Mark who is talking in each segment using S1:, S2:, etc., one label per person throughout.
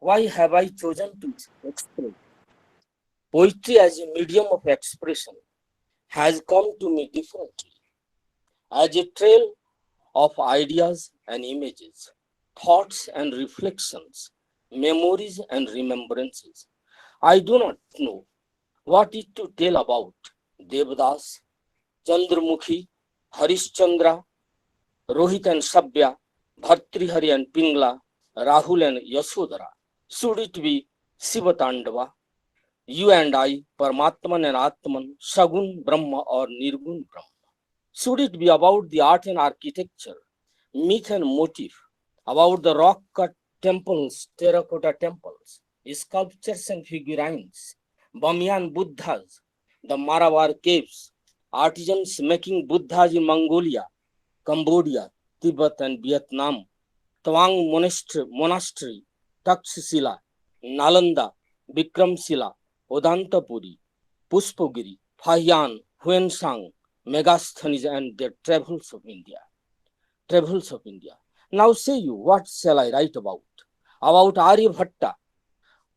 S1: Why have I chosen to express? Poetry as a medium of expression has come to me differently as a trail of ideas and images, thoughts and reflections, memories and remembrances. I do not know what it to tell about Devdas, Chandramukhi, Harishchandra, Rohit and Sabya, Bhartrihari and Pingla, Rahul and Yasodhara. Should it be Sivatandava, you and I, Paramatman and Atman, Sagun Brahma or Nirgun Brahma? Should it be about the art and architecture, myth and motif, about the rock cut temples, terracotta temples, sculptures and figurines, Bamyan Buddhas, the Maravar caves, artisans making Buddhas in Mongolia, Cambodia, Tibet and Vietnam, Tawang Monastery, Taxila, Nalanda, Bikramsila, Odantapuri, Puspogiri, Phahyan, Huensang, Megasthenes and their travels of India. Travels of India. Now say you, what shall I write about? About Aryabhatta,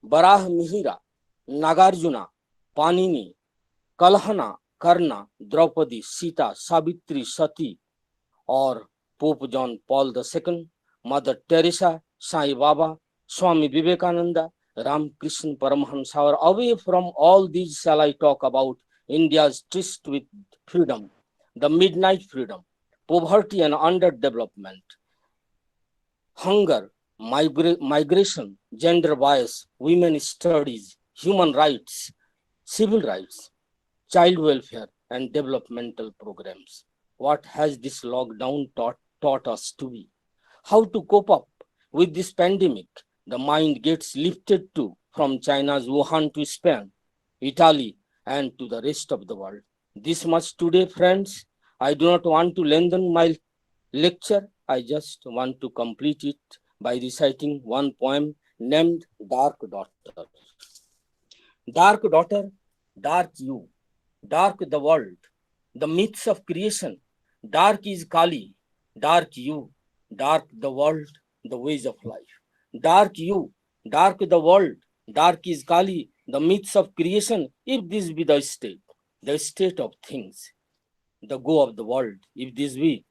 S1: Barah Mihira, Nagarjuna, Panini, Kalhana, Karna, Draupadi, Sita, Savitri, Sati, or Pope John Paul II, Mother Teresa, Sai Baba, Swami Vivekananda, Ram Krishna Paramahansa, or away from all these shall I talk about India's tryst with freedom, the midnight freedom, poverty and underdevelopment, hunger, migration, gender bias, women studies, human rights, civil rights, child welfare, and developmental programs. What has this lockdown taught us to be? How to cope up with this pandemic? The mind gets lifted to from China's Wuhan to Spain, Italy, and to the rest of the world. This much today, friends. I do not want to lengthen my lecture. I just want to complete it by reciting one poem named Dark Daughter. Dark daughter, dark you, dark the world, the myths of creation. Dark is Kali, dark you, dark the world, the ways of life. Dark you, dark the world, dark is Kali, the myths of creation. If this be the state of things, the go of the world, if this be,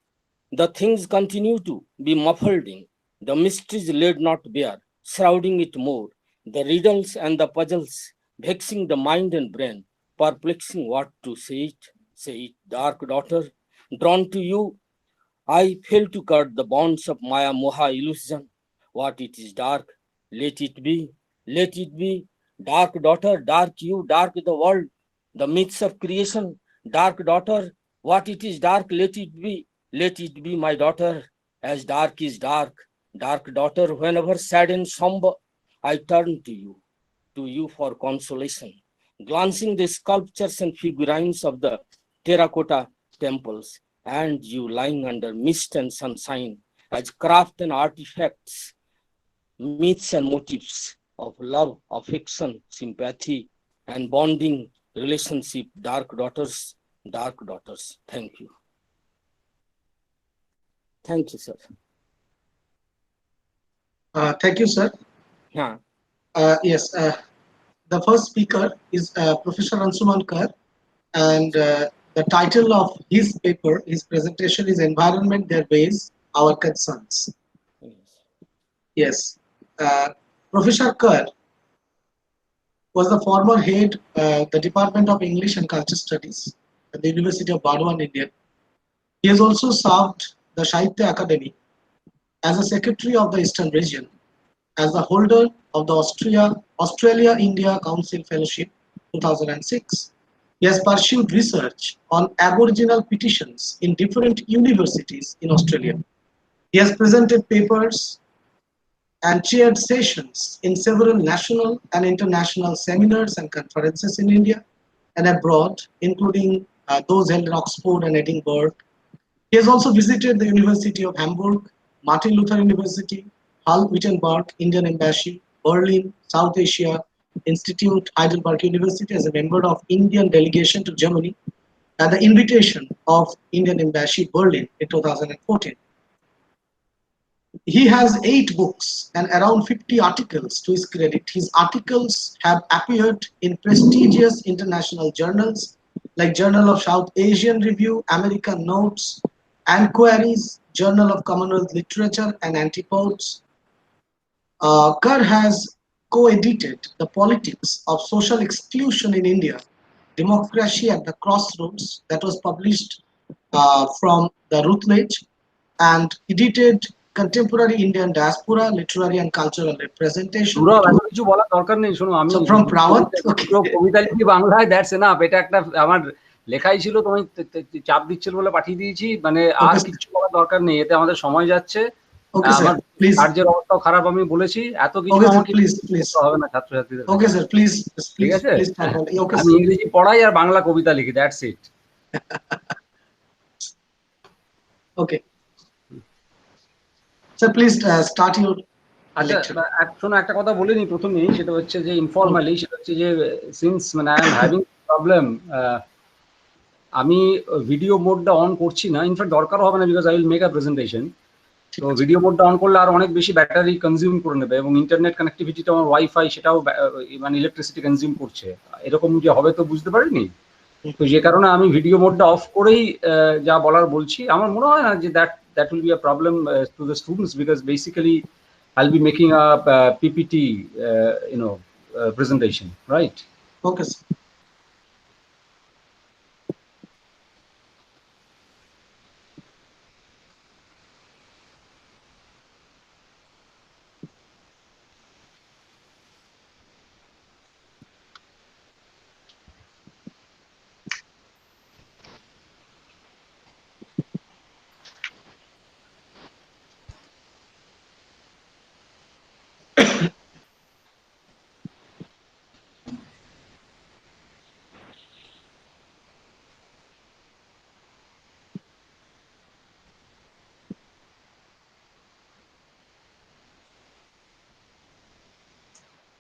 S1: the things continue to be muffled in, the mysteries laid not bare, shrouding it more, the riddles and the puzzles, vexing the mind and brain, perplexing what to say it, dark daughter, drawn to you, I fail to cut the bonds of Maya Moha illusion. What it is dark, let it be, dark daughter, dark you, dark the world, the myths of creation, dark daughter, what it is dark, let it be, my daughter, as dark is dark, dark daughter, whenever sad and somber, I turn to you for consolation, glancing the sculptures and figurines of the terracotta temples, and you lying under mist and sunshine as craft and artifacts, myths and motifs of love, affection, sympathy, and bonding relationship, dark daughters, dark daughters. Thank you. Thank you, sir.
S2: Thank you, sir.
S1: Yeah.
S2: Yes, the first speaker is Professor Ansuman Kar, and the title of his paper, his presentation is Environment, Their Ways, Our Concerns.
S1: Yes.
S2: Yes, Professor Kar was the former head the Department of English and Culture Studies at the University of Bardwan, India. He has also served the Sahitya Academy as a secretary of the Eastern region, as the holder of the Australia-India Council Fellowship 2006. He has pursued research on Aboriginal petitions in different universities in Australia. He has presented papers and chaired sessions in several national and international seminars and conferences in India and abroad, including those held in Oxford and Edinburgh. He has also visited the University of Hamburg, Martin Luther University, Hull Wittenberg Indian Embassy, Berlin, South Asia Institute, Heidelberg University as a member of Indian delegation to Germany at the invitation of Indian Embassy Berlin in 2014. He has 8 books and around 50 articles to his credit. His articles have appeared in prestigious international journals like Journal of South Asian Review, American Notes, Antiquaries, Journal of Commonwealth Literature, and Antipodes. Kerr has co-edited The Politics of Social Exclusion in India, Democracy at the Crossroads, that was published from the Routledge, and edited Contemporary Indian Diaspora, Literary and Cultural Representation.
S3: দুটো এত কিছু বলার দরকার নেই, শোনো আমি
S2: So from Prawat,
S3: দুটো কবিতা লিখি বাংলায়, দ্যাটস এনাফ। এটা একটা আমার লেখাই ছিল, তুমি চাপ দিচ্ছিল বলে পাঠিয়ে দিয়েছি, মানে আর কিছু বলার দরকার নেই, এতে আমাদের সময় যাচ্ছে। আমার কার্যের অবস্থাও খারাপ, আমি বলেছি, এত কিছু আমার কিছু হবে না ছাত্রছাত্রীদের।
S2: ওকে স্যার, প্লিজ
S3: ঠিক আছে,
S2: আমি
S3: ইংরেজি পড়াই আর বাংলা কবিতা লিখি, that's it.
S2: Okay sir, please start your.
S3: আচ্ছা শোনো, একটা কথা বলে নি প্রথমেই, সেটা হচ্ছে যে ইনফর্মালি, সেটা হচ্ছে যে সিন্স মানে আই এম হ্যাভিং প্রবলেম, আমি ভিডিও মোডটা অন করছি না, ইনফ্যাক্ট দরকার হবে না, because I will make a presentation. তো ভিডিও মোডটা অন করলে আর অনেক বেশি ব্যাটারি কনজিউম করে নেবে, এবং ইন্টারনেট কানেক্টিভিটিটা আমার ওয়াইফাই, সেটাও মানে ইলেকট্রিসিটি কনজিউম করছে, এরকম যে হবে তো বুঝতে পারিনি। তো যে কারণে আমি ভিডিও মোডটা অফ করেই যা বলার বলছি। আমার মনে হয় না যে that will be a problem to the students, because basically I'll be making a PPT, presentation, right?
S2: Okay, sir.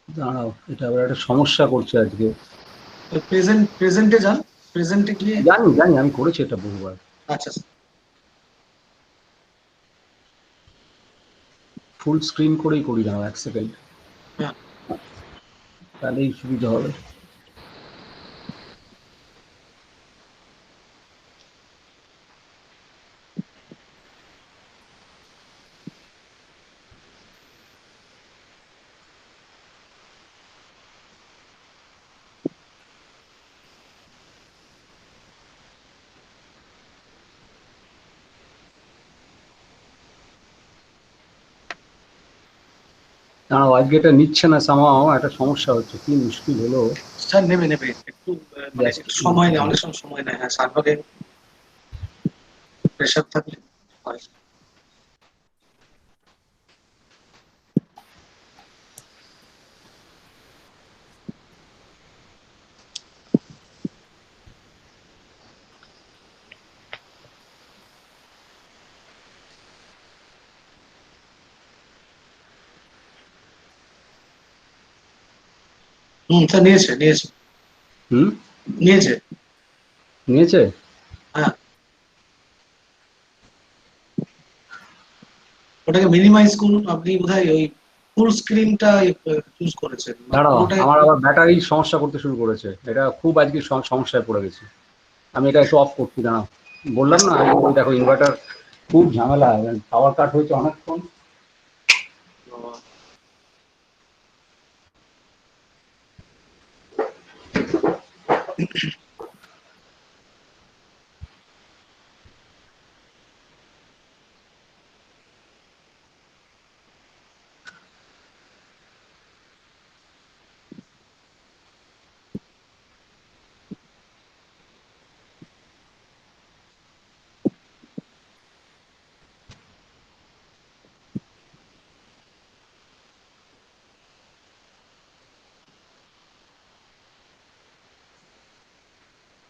S3: দাঁড়াও, এটা আবার একটা সমস্যা করছে আজকে।
S2: প্রেজেন্টে যান, প্রেজেন্টে গিয়ে।
S3: জানি আমি করেছি এটা বহুবার।
S2: আচ্ছা,
S3: ফুল স্ক্রিন করেই করি, দাঁড়াও 1 সেকেন্ড, তাহলেই সুবিধা হবে। দাঁড়াও, আজকে এটা নিচ্ছে না, সামাও একটা সমস্যা হচ্ছে, কি মুশকিল হলো।
S2: স্যার নেবে একটু সময় নেয়, অনেক সময় নেয়। হ্যাঁ, সার্ভারে প্রেশার থাকলে হয়। স্যার নিয়েছে। হ্যাঁ, ওটাকে মিনিমাইজ করুন। আপনি বোধহয় ওই ফুল স্ক্রিনটা চুজ করেছেন।
S3: দাঁড়াও, আমার আবার ব্যাটারি সমস্যা করতে শুরু করেছে, এটা খুব আজকে সমস্যায় পড়ে গেছি। আমি এটা একটু অফ করছি, দাঁড়াও। বললাম না, দেখো ইনভার্টার খুব ঝামেলা, পাওয়ার কাট হয়েছে অনেকক্ষণ।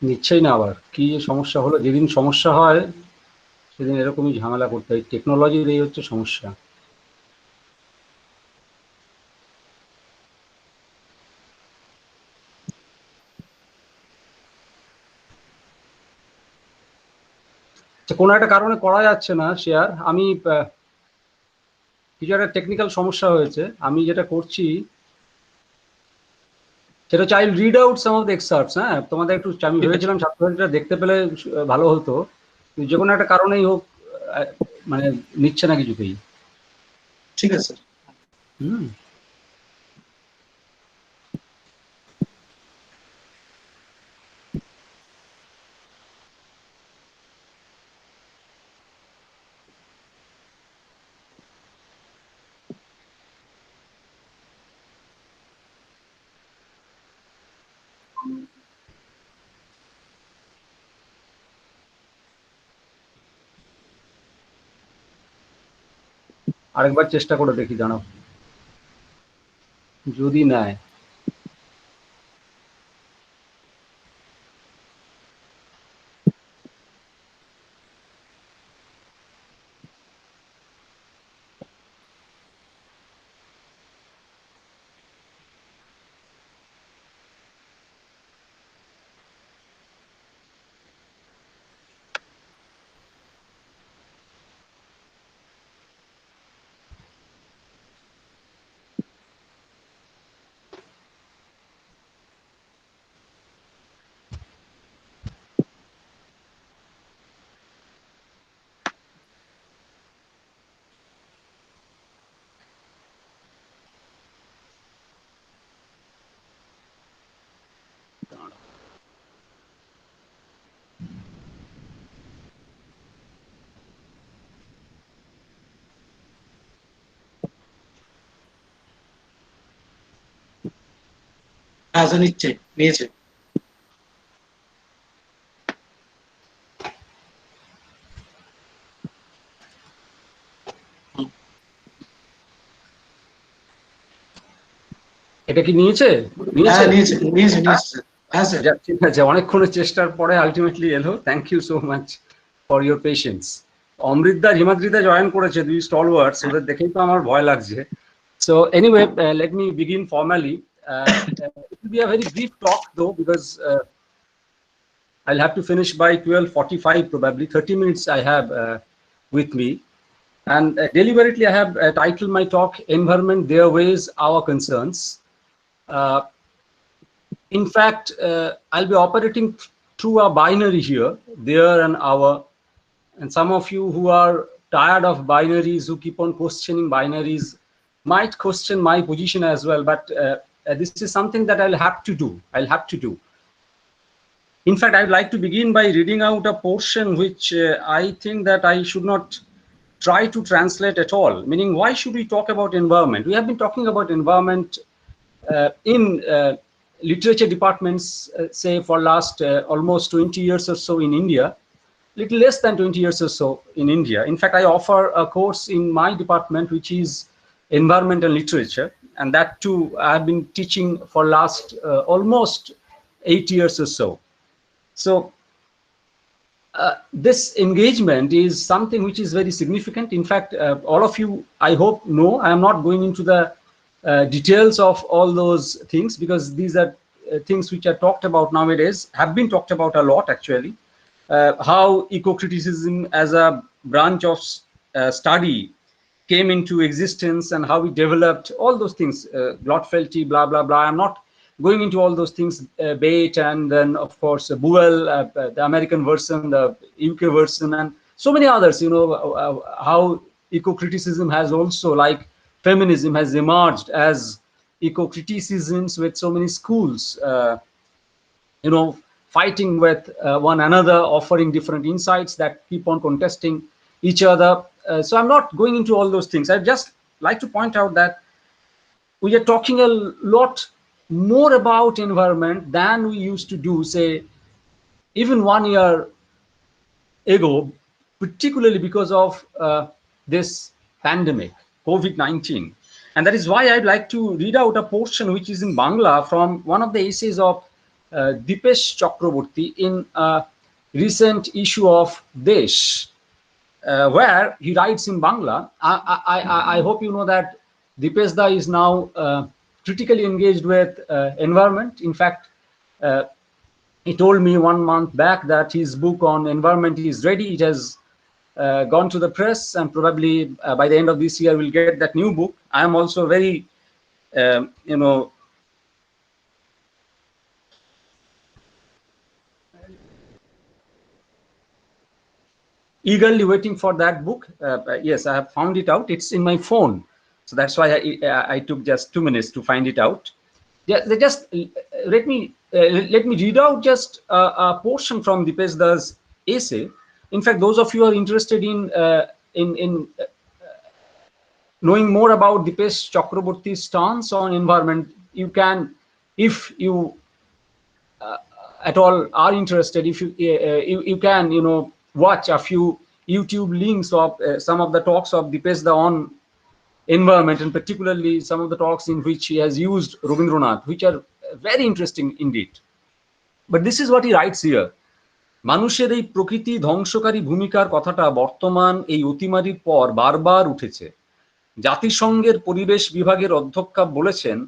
S3: নিচ্ছেই না, আবার কি যে সমস্যা হলো। যেদিন সমস্যা হয় সেদিন এরকমই ঝামেলা করতে হয়, টেকনোলজির এই হচ্ছে সমস্যা। কোনো একটা কারণে করা যাচ্ছে না শেয়ার। আমি কিছু একটা টেকনিক্যাল সমস্যা হয়েছে। আমি যেটা করছি সেটা হচ্ছে I read out some of the excerpts. হ্যাঁ, তোমাদের একটু আমি
S2: ঠিক আছে,
S3: ভেবেছিলাম ছাত্রছাত্রীরা দেখতে পেলে ভালো হতো, যে কোনো একটা কারণেই হোক মানে নিচ্ছে না কিছুতেই।
S2: ঠিক আছে স্যার।
S3: হুম। আরেকবার চেষ্টা করে দেখি, দাঁড়াও, যদি নেয়।
S2: হ্যাঁ স্যার, নিয়েছে। হুম,
S3: এটা কি নিয়েছে?
S2: হ্যাঁ
S3: নিয়েছে?
S2: নিয়েছে স্যার। হ্যাঁ স্যার।
S3: যাক, ঠিক আছে, অনেকক্ষণের চেষ্টার পরে আলটিমেটলি এলো। Thank you so much for your patience. অমৃতদা, হিমাদ্রিদা জয়েন করেছে, দুই স্টলওয়ার্ডস, ওদের দেখেই তো আমার ভয় লাগছে। So anyway, let me begin formally. It will be a very brief talk though, because I'll have to finish by 12:45 probably. 30 minutes I have with me. And deliberately I have titled my talk, Environment, Their Ways, Our Concerns. Uh, In fact, I'll be operating through a binary here, there and our. And some of you who are tired of binaries, who keep on questioning binaries, might question my position as well. But this is something that I'll have to do. I'll have to do. In fact, I'd like to begin by reading out a portion which I think that I should not try to translate at all. Meaning, why should we talk about environment? We have been talking about environment in literature departments, say for last almost 20 years or so in India, little less than 20 years or so in India. In fact, I offer a course in my department, which is environmental literature. And that too, I've been teaching for last almost 8 years or so. So this engagement is something which is very significant. In fact, all of you, I hope, know I am not going into the details of all those things, because these are things which are talked about nowadays, have been talked about a lot actually. How eco-criticism as a branch of study came into existence and how we developed all those things, Glotfelty, blah, blah, blah. I'm not going into all those things, Bate, and then of course Buell, the American version, the UK version, and so many others. You know, how eco-criticism has also, like feminism, has emerged as eco-criticisms with so many schools, you know, fighting with one another, offering different insights that keep on contesting each other. So I'm not going into all those things. I'd just like to point out that we are talking a lot more about environment than we used to do, say, even 1 year ago, particularly because of this pandemic, COVID-19. And that is why I'd like to read out a portion which is in Bangla from one of the essays of Dipesh Chakraborty in a recent issue of Desh, where he writes in Bangla. I hope you know that Dipesh Da is now critically engaged with environment. In fact, uh, he told me 1 month back that his book on environment is ready. It has gone to the press, and probably by the end of this year we'll get that new book. I am also very, you know, eagerly waiting for that book. Yes, I have found it out. It's in my phone, so that's why I took just 2 minutes to find it out. Just let me read out just a portion from Dipesh Da's essay. In fact, those of you who are interested in knowing more about Dipesh Chakraborty's stance on environment, you can, if you at all are interested, if you can, you know, watch a few YouTube links of some of the talks of Dipesh Da on environment, and particularly some of the talks in which he has used Rabindranath, which are very interesting indeed. But this is what he writes here. মানুষের এই প্রকৃতি ধ্বংসকারী ভূমিকার কথাটা বর্তমান এই অতিমারির পর বারবার উঠেছে। জাতিসংঘের পরিবেশ বিভাগের অধ্যক্ষা বলেছেন,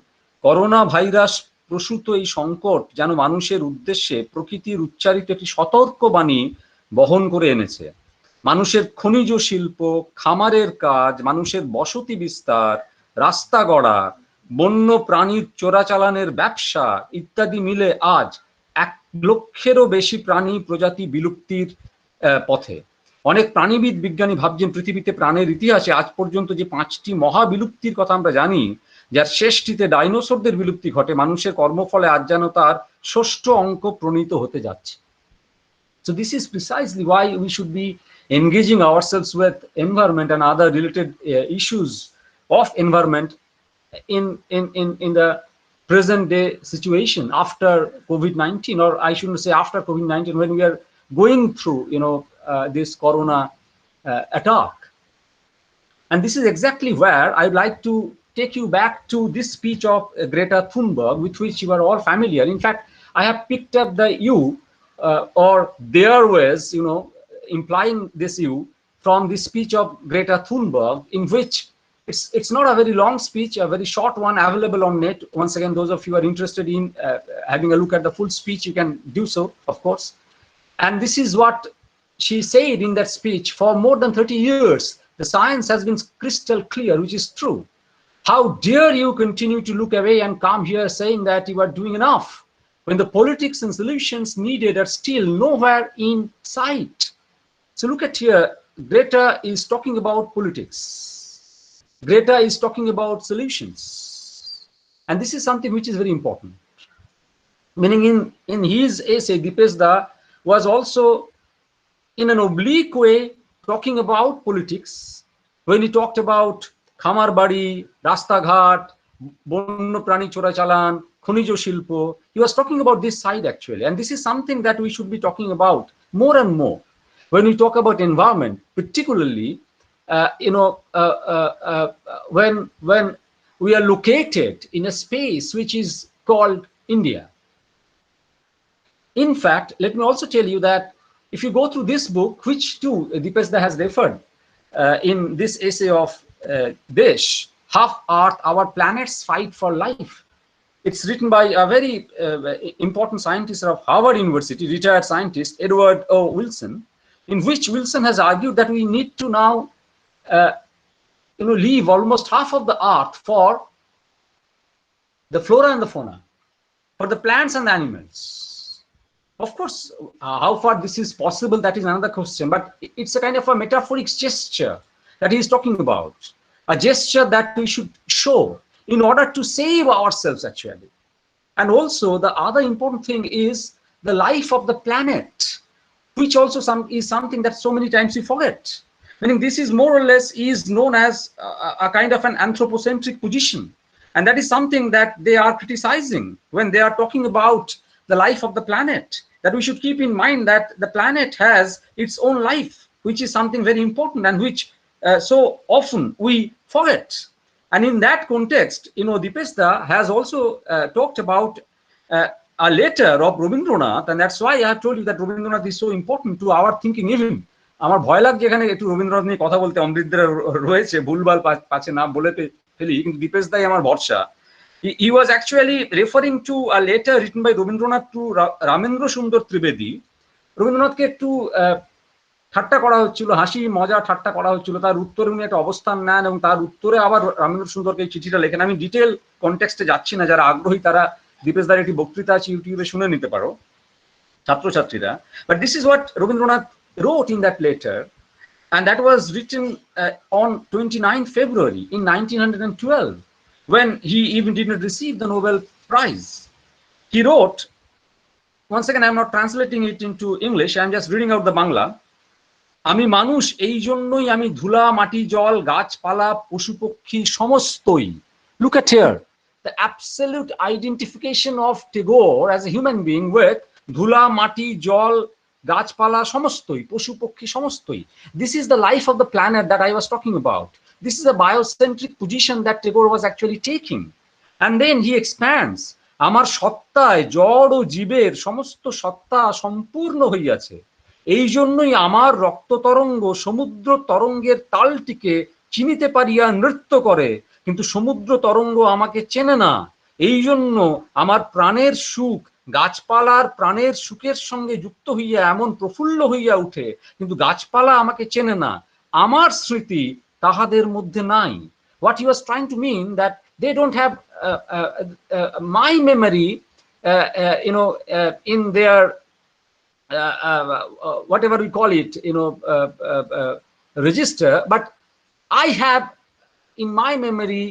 S3: করোনা ভাইরাস প্রসূত এই সংকট যেন মানুষের উদ্দেশ্যে প্রকৃতির উচ্চারিত একটি সতর্কবাণী বহন করে এনেছে। মানুষের খনিজ শিল্প, খামারের কাজ, মানুষের বসতি বিস্তার, রাস্তা গড়া, বন্য প্রাণীর চোরাচালানের ব্যবসা ইত্যাদি মিলে আজ 1 লক্ষেরও বেশি প্রাণী প্রজাতি বিলুপ্তির পথে। অনেক প্রাণীবিদ বিজ্ঞানী ভাবছেন পৃথিবীতে প্রাণের ইতিহাসে আজ পর্যন্ত যে 5টি মহাবিলুপ্তির কথা আমরা জানি, যার শেষটিতে ডাইনোসরদের বিলুপ্তি ঘটে, মানুষের কর্মফলে আজ যেন তার 6ষ্ঠ অঙ্ক প্রণীত হতে যাচ্ছে। So this is precisely why we should be engaging ourselves with environment and other related issues of environment in the present day situation after COVID-19, or I shouldn't say after COVID-19, when we are going through, you know, this corona attack. And this is exactly where I'd like to take you back to this speech of Greta Thunberg, with which you are all familiar. In fact, I have picked up the you or their ways, you know, implying this you from this speech of Greta Thunberg, in which it's not a very long speech, a very short one available on net. Once again, those of you who are interested in having a look at the full speech, you can do so, of course. And this is what she said in that speech. For more than 30 years, the science has been crystal clear, which is true. How dare you continue to look away and come here saying that you are doing enough, when the politics and solutions needed are still nowhere in sight? So look at here, Greta is talking about politics. Greta is talking about solutions. And this is something which is very important. Meaning in his essay, Dipesh Da was also in an oblique way talking about politics when he talked about খামার বাড়ি, রাস্তাঘাট, বন্য প্রাণী চোরাচালান, খনিজ শিল্প. He was talking about this side actually, and this is something that we should be talking about more and more when we talk about environment, particularly you know, when we are located in a space which is called India. In fact, let me also tell you that if you go through this book, which too Dipesh Da has referred in this essay of Desh, Half Earth, Our Planet's Fight for Life. It's written by a very important scientist of Harvard University, retired scientist, Edward O. Wilson, in which Wilson has argued that we need to now you know, leave almost half of the earth for the flora and the fauna, for the plants and the animals. Of course, how far this is possible, that is another question, but it's a kind of a metaphoric gesture that he is talking about, a gesture that we should show in order to save ourselves actually. And also the other important thing is the life of the planet, which also is something that so many times we forget. Meaning this is more or less is known as a kind of an anthropocentric position, and that is something that they are criticizing when they are talking about the life of the planet, that we should keep in mind that the planet has its own life, which is something very important and which so often we forget. And in that context, you know, Dipesh Da has also talked about a letter of Rabindranath, and that's why I have told you that Rabindranath is so important to our thinking. Even আমার ভয় লাগছে এখানে একটু রবীন্দ্রনাথ নিয়ে কথা বলতে, অমৃতদের রয়েছে, ভুলভাল পাচ্ছে না বলে ফেলি, কিন্তু দীপেশ দাই আমার ভরসা। He was actually referring to a letter written by Rabindranath to Ramendra Sundar Trivedi. রবীন্দ্রনাথকে একটু ঠাট্টা করা হচ্ছিল, হাসি মজা ঠাট্টা করা হচ্ছিল, তার উত্তরে উনি একটা অবস্থান নেন এবং তার উত্তরে আবার রামেন্দ্র সুন্দরকে এই চিঠিটা লেখেন। আমি ডিটেল কনটেক্সটে যাচ্ছি না, যারা আগ্রহী তারা দীপেশ দার একটি বক্তৃতা আছে ইউটিউবে শুনে নিতে পারো ছাত্রছাত্রীরা। But this is what Rabindranath wrote in that letter, and that was written on 29th February in 1912, when he even did not receive the Nobel Prize. He wrote, once again I'm not translating it into English, I'm just reading out the Bangla. আমি মানুষ, এই জন্যই আমি ধুলা মাটি জল গাছপালা পশু পক্ষী সমস্তই, look at here the absolute identification of Tagore as a human being with ধুলা মাটি জল গাছপালা সমস্তই পশু পক্ষী সমস্তই. This is the life of the planet that I was talking about. This is a biocentric position that Tagore was actually taking. And then he expands, আমার সত্তায় জড় ও জীবের সমস্ত সত্তা সম্পূর্ণ হইয়াছে, এই জন্যই আমার রক্ত তরঙ্গ সমুদ্র তরঙ্গের তালটিকে চিনিতে পারিয়া নৃত্য করে, কিন্তু সমুদ্র তরঙ্গ আমাকে চেনে না। এই জন্য আমার প্রাণের সুখ গাছপালার প্রাণের সুখের সঙ্গে যুক্ত হইয়া এমন প্রফুল্ল হইয়া উঠে, কিন্তু গাছপালা আমাকে চেনে না, আমার স্মৃতি তাহাদের মধ্যে নাই। What he was trying to mean that they don't have my memory, in their whatever we call it, register, but I have in my memory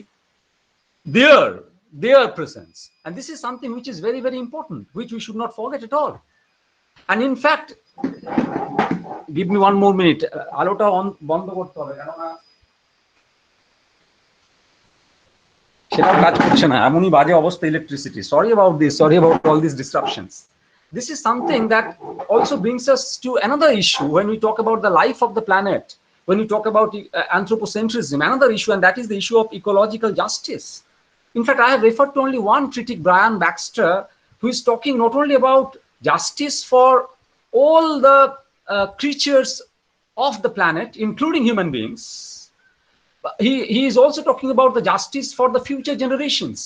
S3: their presence, and this is something which is very very important, which we should not forget at all. And in fact, give me one more minute, আলোটা বন্ধ করতে হবে, কেননা সেটাও কাজ করছে না, এমনই বাজে অবস্থা electricity. Sorry about this, sorry about all this distractions. This is something that also brings us to another issue when we talk about the life of the planet, when we talk about anthropocentrism, another issue, and that is the issue of ecological justice. In fact, I have referred to only one critic, Brian Baxter, who is talking not only about justice for all the creatures of the planet, including human beings, he is also talking about the justice for the future generations,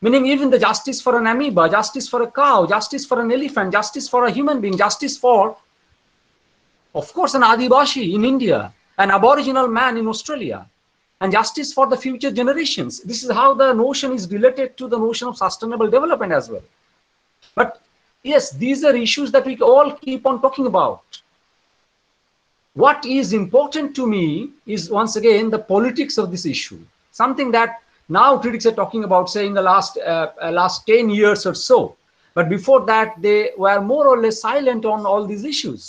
S3: meaning even the justice for an amoeba, justice for a cow, justice for an elephant, justice for a human being, justice for, of course, an Adivashi in India, an Aboriginal man in Australia, and justice for the future generations. This is how the notion is related to the notion of sustainable development as well. But yes, these are issues that we all keep on talking about. What is important to me is, once again, the politics of this issue, something that now critics are talking about, say, in the last 10 years or so. But before that, they were more or less silent on all these issues.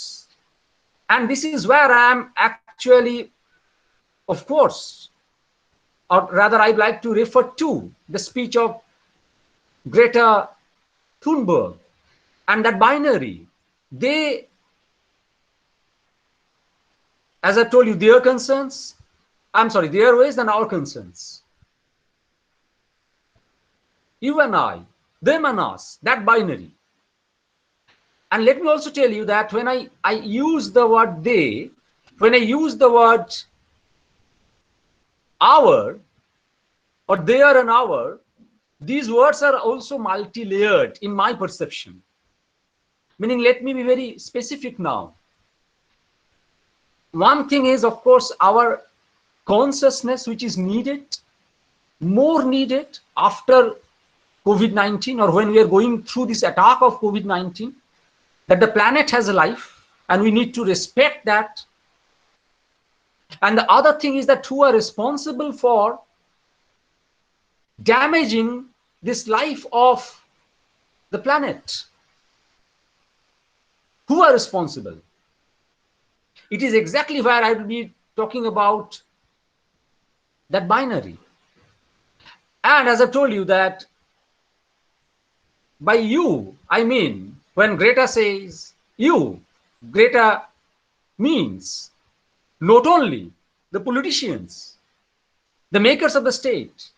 S3: And this is where I am actually, of course, or rather I'd like to refer to the speech of Greta Thunberg and that binary. They, as I told you, their concerns, their ways and our concerns. You and I, them and us, that binary. And let me also tell you that when I use the word they, when I use the word our or their and our, these words are also multi-layered in my perception. Meaning, let me be very specific now. One thing is, of course, our consciousness, which is needed, more needed after COVID-19, or when we are going through this attack of COVID-19, that the planet has a life and we need to respect that. And the other thing is that who are responsible for damaging this life of the planet? Who are responsible? It is exactly where I will be talking about that binary. And as I told you that by you, I mean, when Greta says you, Greta means not only the politicians, the makers of the state,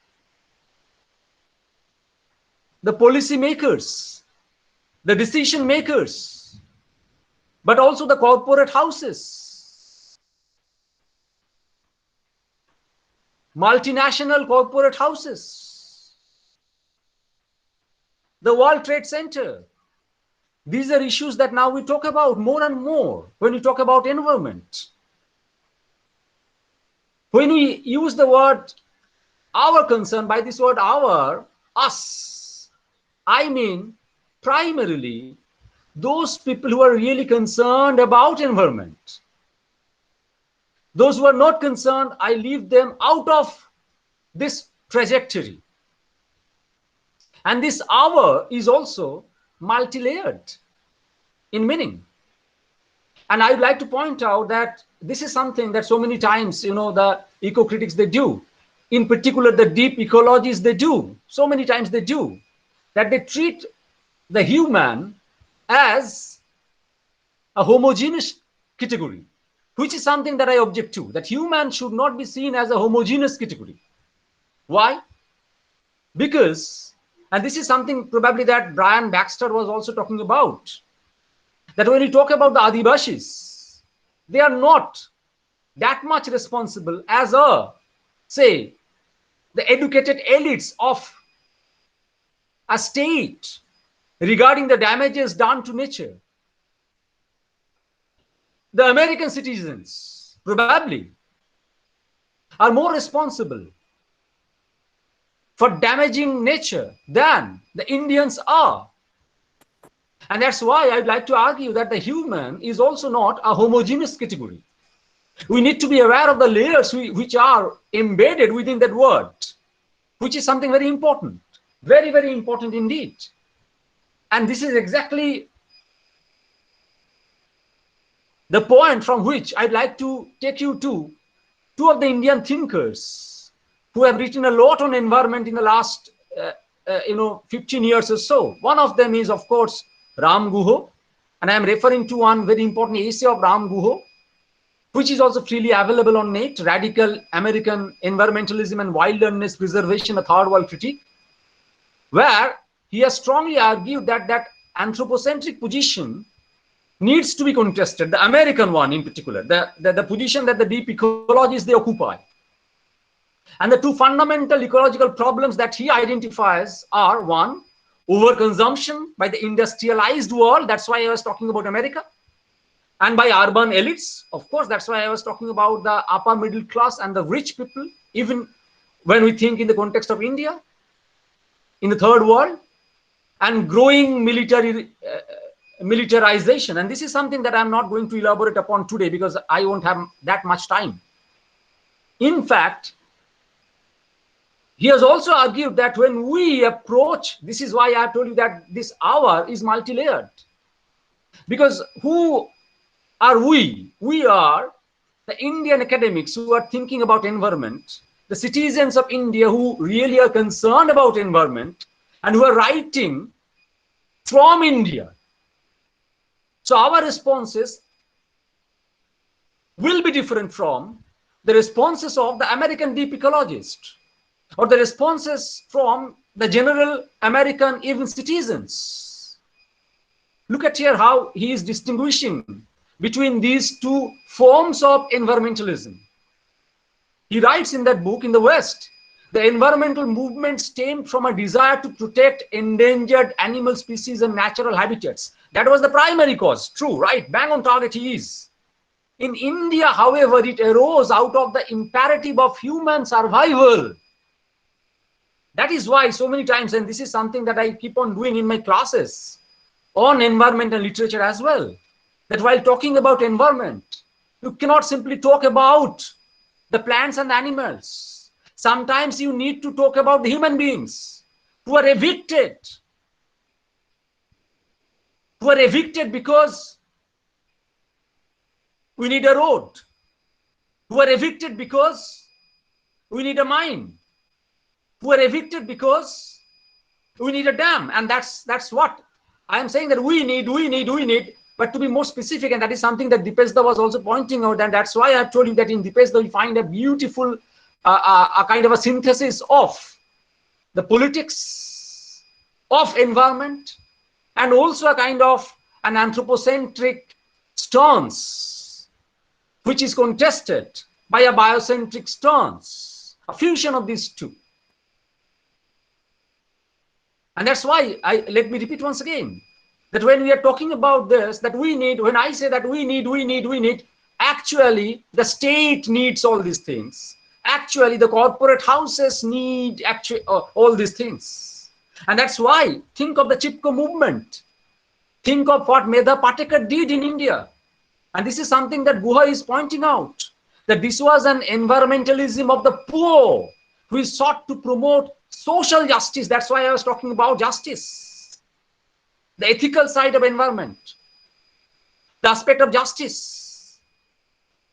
S3: the policy makers, the decision makers, but also the corporate houses, multinational corporate houses, the World Trade Center, These are issues that now we talk about more and more when we talk about environment. When we use the word our concern, by this word our, us, I mean primarily those people who are really concerned about environment. Those who are not concerned, I leave them out of this trajectory. And this our is also multi-layered in meaning. And I would like to point out that this is something that so many times, the eco-critics, they do. In particular, the deep ecologists, they do. So many times they do. That they treat the human as a homogeneous category, which is something that I object to. That human should not be seen as a homogeneous category. Why? Because, and this is something probably that Brian Baxter was also talking about, that when you talk about the Adivashis, they are not that much responsible as say, the educated elites of a state regarding the damages done to nature. The American citizens probably are more responsible for damaging nature than the Indians are. And that's why I'd like to argue that the human is also not a homogeneous category. We need to be aware of the layers which are embedded within that word, which is something very important, very, very important indeed. And this is exactly the point from which I'd like to take you to two of the Indian thinkers who have written a lot on environment in the last 15 years or so. One of them is, of course, Ram Guho, and I am referring to one very important essay of Ram Guho, which is also freely available on net, Radical American Environmentalism and Wilderness Preservation, a Third World Critique, where he has strongly argued that that anthropocentric position needs to be contested, the American one in particular, the position that the deep ecologists, they occupy. And the two fundamental ecological problems that he identifies are, one, overconsumption by the industrialized world, that's why I was talking about America, and by urban elites, of course, that's why I was talking about the upper middle class and the rich people, even when we think in the context of India, in the third world, and growing militarization. And this is something that I'm not going to elaborate upon today because I won't have that much time. In fact, he has also argued that when we approach, this is why I told you that this hour is multi-layered. Because who are we? We are the Indian academics who are thinking about environment, the citizens of India who really are concerned about environment and who are writing from India. So our responses will be different from the responses of the American deep ecologist or the responses from the general American even citizens. Look at here how he is distinguishing between these two forms of environmentalism. He writes in that book, in the West, the environmental movement stemmed from a desire to protect endangered animal species and natural habitats. That was the primary cause. True, right? Bang on target he is. In India, however, it arose out of the imperative of human survival. That is why so many times, and this is something that I keep on doing in my classes on environment and literature as well, that while talking about environment, you cannot simply talk about the plants and the animals. Sometimes you need to talk about the human beings who are evicted because we need a road, who are evicted because we need a mine, who are evicted because we need a dam. And that's what I am saying, that we need. But to be more specific, and that is something that Dipesda was also pointing out, and that's why I have told you that in Dipesda we find a beautiful a kind of a synthesis of the politics of environment and also a kind of an anthropocentric stance which is contested by a biocentric stance, a fusion of these two. And that's why let me repeat once again, that when we are talking about this, that we need, when I say that we need, actually the state needs all these things. Actually, the corporate houses need actually all these things. And that's why, think of the Chipko movement. Think of what Medha Patekar did in India. And this is something that Guha is pointing out, that this was an environmentalism of the poor who sought to promote social justice. That's why I was talking about justice, the ethical side of environment, the aspect of justice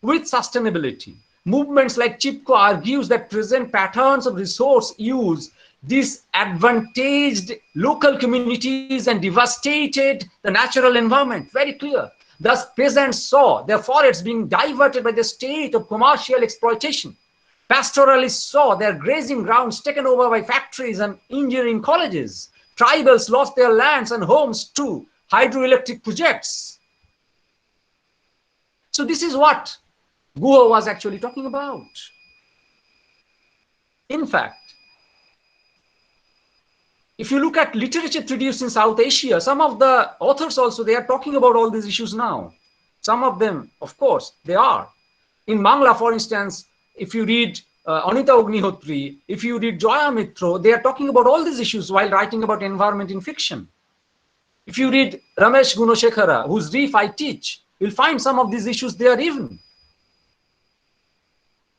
S3: with sustainability. Movements like Chipko argues that present patterns of resource use disadvantaged local communities and devastated the natural environment. Very clear. Thus, peasants saw their forests being diverted by the state of commercial exploitation. Pastoralists saw their grazing grounds taken over by factories and engineering colleges. Tribals lost their lands and homes to hydroelectric projects. So this is what Guha was actually talking about. In fact, if you look at literature produced in South Asia, some of the authors also, they are talking about all these issues now. Some of them, of course, they are. In Bangla, for instance, if you read Anita Ognihotri, if you read Joya Mitro, they are talking about all these issues while writing about environment in fiction. If you read Ramesh Gunosekhara, whose Reef I teach, you'll find some of these issues there even.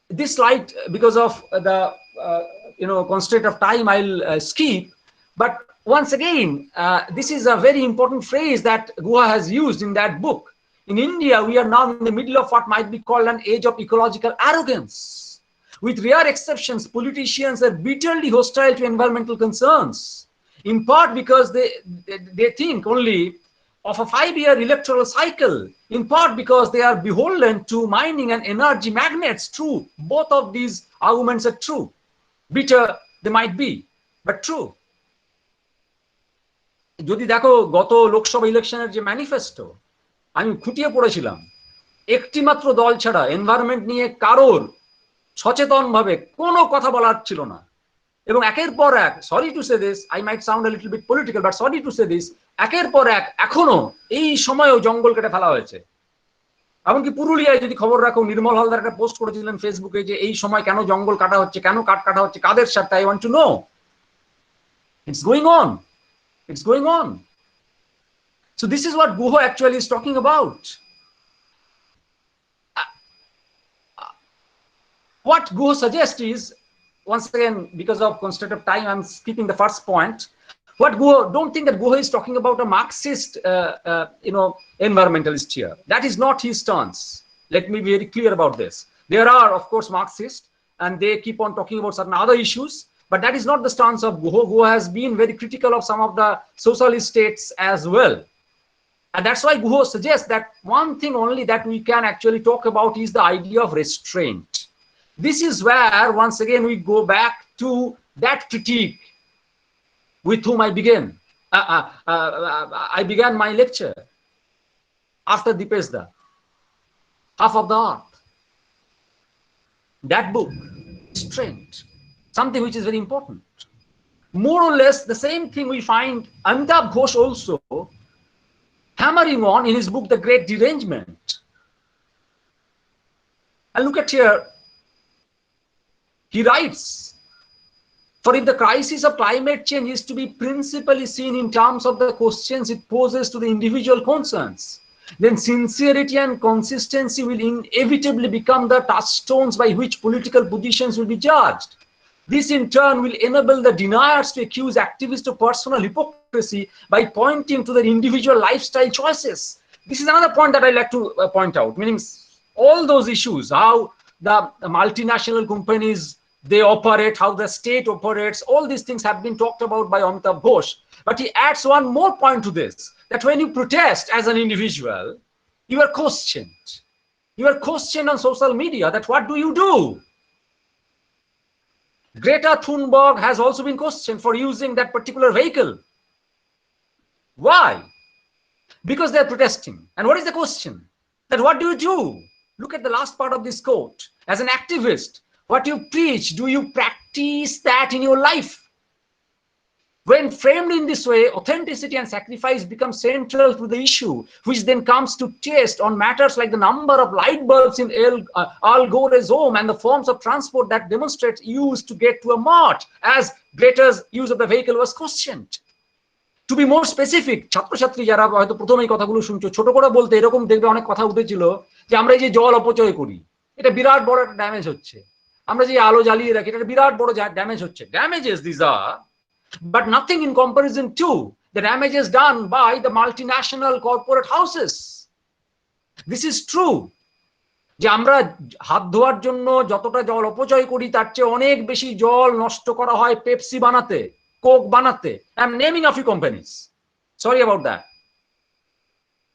S3: This slide, because of the constraint of time, I'll skip. But once again, this is a very important phrase that Guha has used in that book. In India, we are now in the middle of what might be called an age of ecological arrogance. With rare exceptions, politicians are bitterly hostile to environmental concerns, in part because they think only of a 5-year electoral cycle, in part because they are beholden to mining and energy magnates. True, both of these arguments are true. Bitter they might be, but true. যদি দেখো গত লোকসভা ইলেকশনের যে manifesto আমি খুঁটিয়ে পড়েছিলাম, একটি মাত্র দল ছাড়া এনভায়রনমেন্ট নিয়ে কারোর সচেতনভাবে কোনো কথা বলার ছিল না। এবং একের পর এক, sorry to say this, I might sound a little bit political, but sorry to say this, একের পর এক এখনো এই সময়েও জঙ্গল কেটে ফেলা হয়েছে। এমনকি পুরুলিয়ায় যদি খবর রাখো, নির্মল হালদার একটা পোস্ট করেছিলেন ফেসবুকে যে এই সময় কেন জঙ্গল কাটা হচ্ছে, কেন কাঠ কাটা হচ্ছে, কাদের সাথে, I want to know. It's going on, it's going on. So this is what Guha actually is talking about. What Guha suggests is, once again, because of constraint of time, I'm skipping the first point. What Guha, don't think that Guha is talking about a Marxist, environmentalist here. That is not his stance. Let me be very clear about this. There are, of course, Marxists, and they keep on talking about certain other issues. But that is not the stance of Guha. Guha has been very critical of some of the socialist states as well. And that's why Guha suggests that one thing only that we can actually talk about is the idea of restraint. This is where, once again, we go back to that critique with whom I began. I began my lecture after Dipesda, Half of the Earth. That book, Restraint. Something which is very important. More or less the same thing we find Amitabh Ghosh also hammering on in his book, The Great Derangement. And look at here, he writes, for if the crisis of climate change is to be principally seen in terms of the questions it poses to the individual concerns, then sincerity and consistency will inevitably become the touchstones by which political positions will be judged. This in turn will enable the deniers to accuse activists of personal hypocrisy by pointing to their individual lifestyle choices. This is another point that I like to point out, meaning all those issues, how the multinational companies, they operate, how the state operates, all these things have been talked about by Amitabh Ghosh. But he adds one more point to this, that when you protest as an individual, you are questioned. You are questioned on social media that what do you do? Greta Thunberg has also been questioned for using that particular vehicle. Why? Because they're protesting. And what is the question? That what do you do? Look at the last part of this quote. As an activist, what you preach, do you practice that in your life? When framed in this way, authenticity and sacrifice become central to the issue, which then comes to test on matters like the number of light bulbs in Al Gore's home and the forms of transport that demonstrates use to get to a mart, as Greta's use of the vehicle was questioned. To be more specific, ছাত্রছাত্রী যারা হয়তো প্রথম এই কথাগুলো শুনছো, ছোট করে বলতে এরকম দেখবে অনেক কথা উঠেছিল যে আমরা এই যে জল অপচয় করি, এটা বিরাট বড় একটা ড্যামেজ হচ্ছে। আমরা যে আলো জ্বালিয়ে রাখি, এটা বিরাট বড় ড্যামেজ হচ্ছে। Damages this are, but nothing in comparison to the damages done by the multinational corporate houses. This is true, যে আমরা হাত ধোয়ার জন্য যতটা জল অপচয় করি তার চেয়ে অনেক বেশি জল নষ্ট করা হয় পেপসি বানাতে, কোক বানাতে। I am naming a few companies. Sorry about that.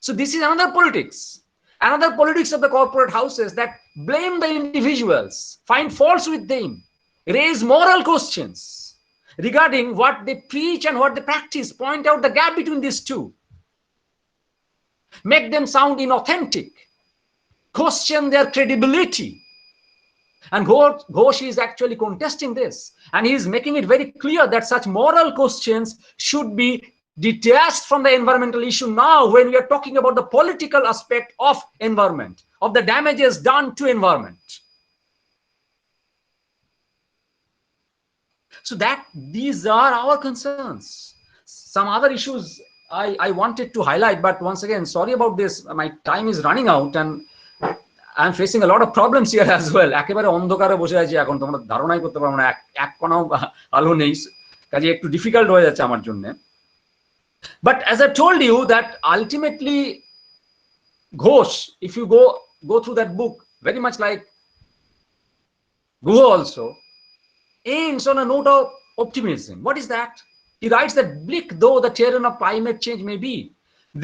S3: So this is another politics of the corporate houses that blame the individuals, find faults with them, raise moral questions regarding what they preach and what they practice, point out the gap between these two, make them sound inauthentic, question their credibility. And Ghosh is actually contesting this, and he is making it very clear that such moral questions should be detached from the environmental issue now, when we are talking about the political aspect of environment, of the damages done to environment. So that these are our concerns. Some other issues I wanted to highlight, but once again, sorry about this, my time is running out and I'm facing a lot of problems here as well. একেবারে অন্ধকারে বসে আছি এখন, তোমরা ধারণাই করতে পারবো না, এক কোণাও আলো নেই, কাজে একটু ডিফিকাল্ট হয়ে যাচ্ছে আমার জন্য। But as I told you that ultimately Ghosh, if you go through that book, very much like Guha also, ends on a note of optimism. What is that? He writes that bleak though the terrain of climate change may be,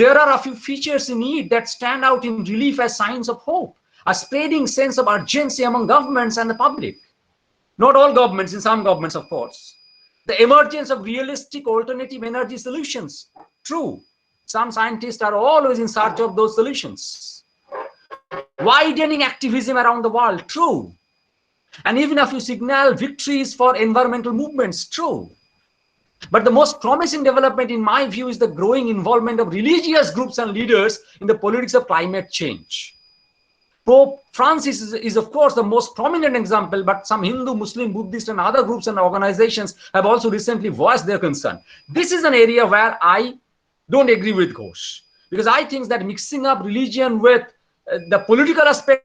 S3: there are a few features in it that stand out in relief as signs of hope, a spreading sense of urgency among governments and the public. Not all governments, in some governments, of course. The emergence of realistic alternative energy solutions. True. Some scientists are always in search of those solutions. Widening activism around the world. True. And even if you signal victories for environmental movements. True. But the most promising development, in my view, is the growing involvement of religious groups and leaders in the politics of climate change. Pope Francis is of course the most prominent example, but some Hindu, Muslim, Buddhist and other groups and organizations have also recently voiced their concern. This is an area where I don't agree with Ghosh, because I think that mixing up religion with the political aspect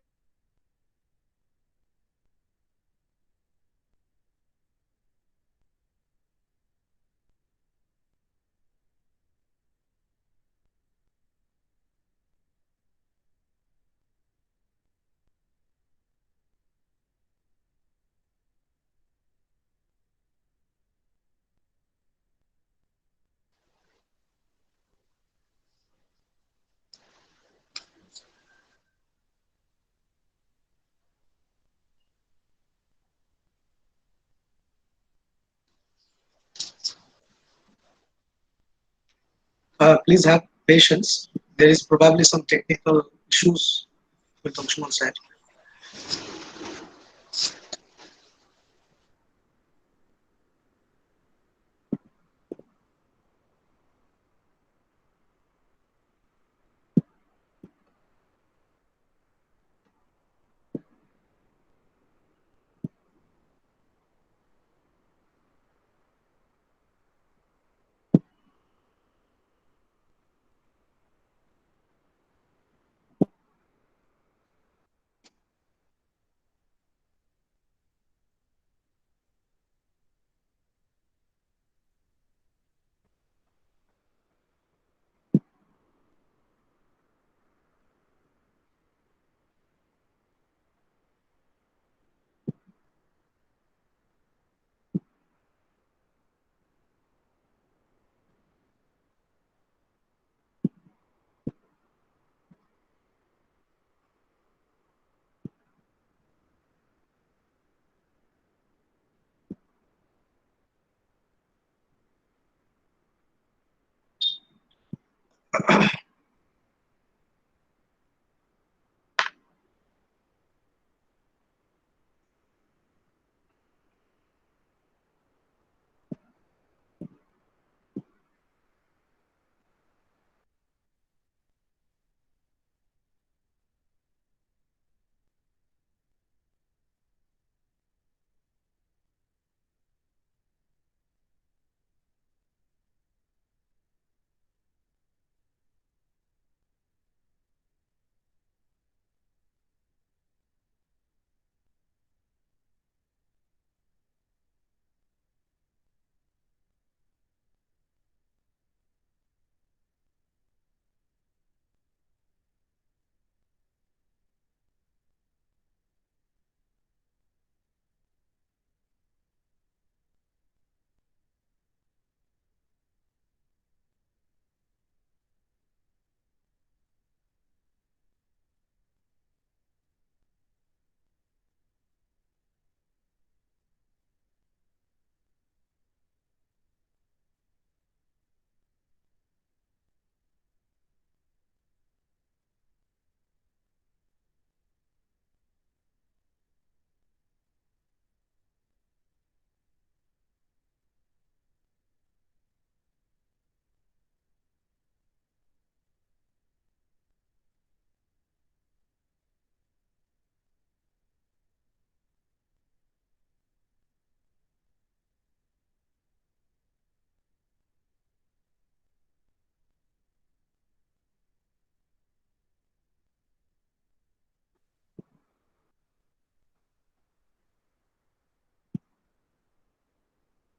S2: Please have patience. There is probably some technical issues with Anshuman's side.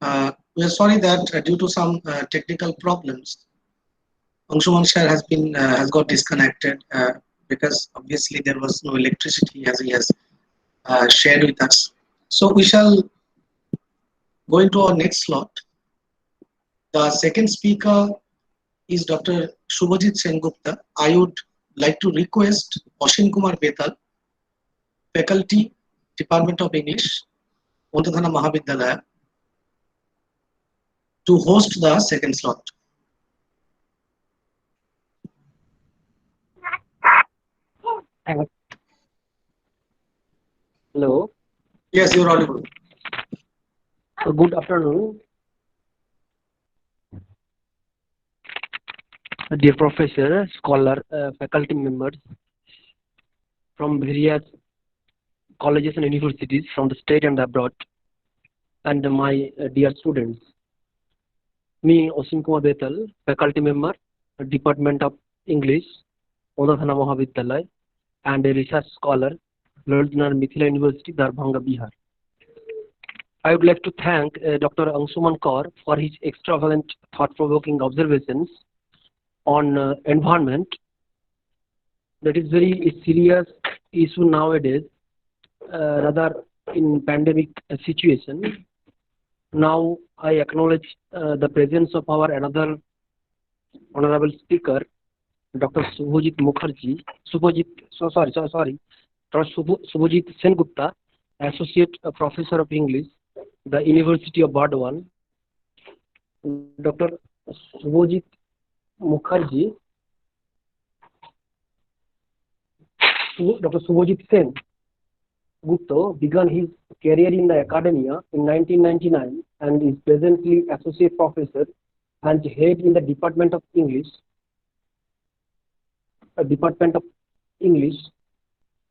S2: We are sorry that due to some technical problems, Anshuman sir has got disconnected because obviously there was no electricity as he has shared with us. So we shall go into our next slot. The second speaker is Dr. Shubhajit Sengupta. I would like to request Oshin Kumar Betal, Faculty, Department of English, Ondadhana Mahavidyalaya, to host the second slot.
S4: Hello.
S2: Yes, you're audible.
S4: Good afternoon, dear professor, scholar, faculty members from various colleges and universities from the state and abroad, and my dear students. Me, Osim Kumar Betal, faculty member, Department of English, Ondadhana Mahavidyalaya, and a research scholar, Lord Mithila University, Darbhanga, Bihar. I would like to thank Dr. Anshuman Kaur for his extravagant, thought-provoking observations on environment. That is very serious issue nowadays, rather in pandemic situation. Now I acknowledge the presence of our another honorable speaker, Dr. Subhajit Mukherjee, Dr. Subhajit Sengupta, Associate Professor of English, the University of Burdwan, Dr. Subhajit Mukherjee, Dr. Subhajit Sen Gupta began his career in the academia in 1999 and is presently associate professor and head in the Department of English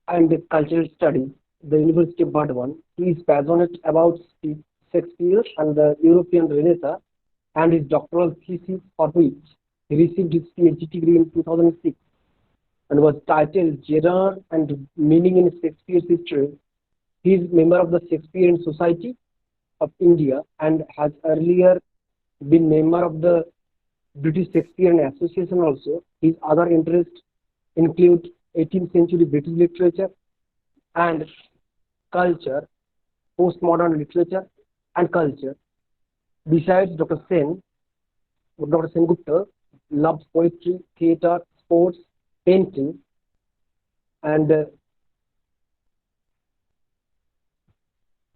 S4: and Cultural Studies, the University of Burdwan. He is passionate about Shakespeare and the European Renaissance, and his doctoral thesis, for which he received his PhD degree in 2006 and was titled Genre and Meaning in Shakespeare's History. He is member of the Shakespearean Society of India and has earlier been member of the British Shakespearean Association also. His other interests include 18th century British literature and culture, postmodern literature and culture. Besides, Dr. Sengupta loves poetry, theatre, sports, painting, and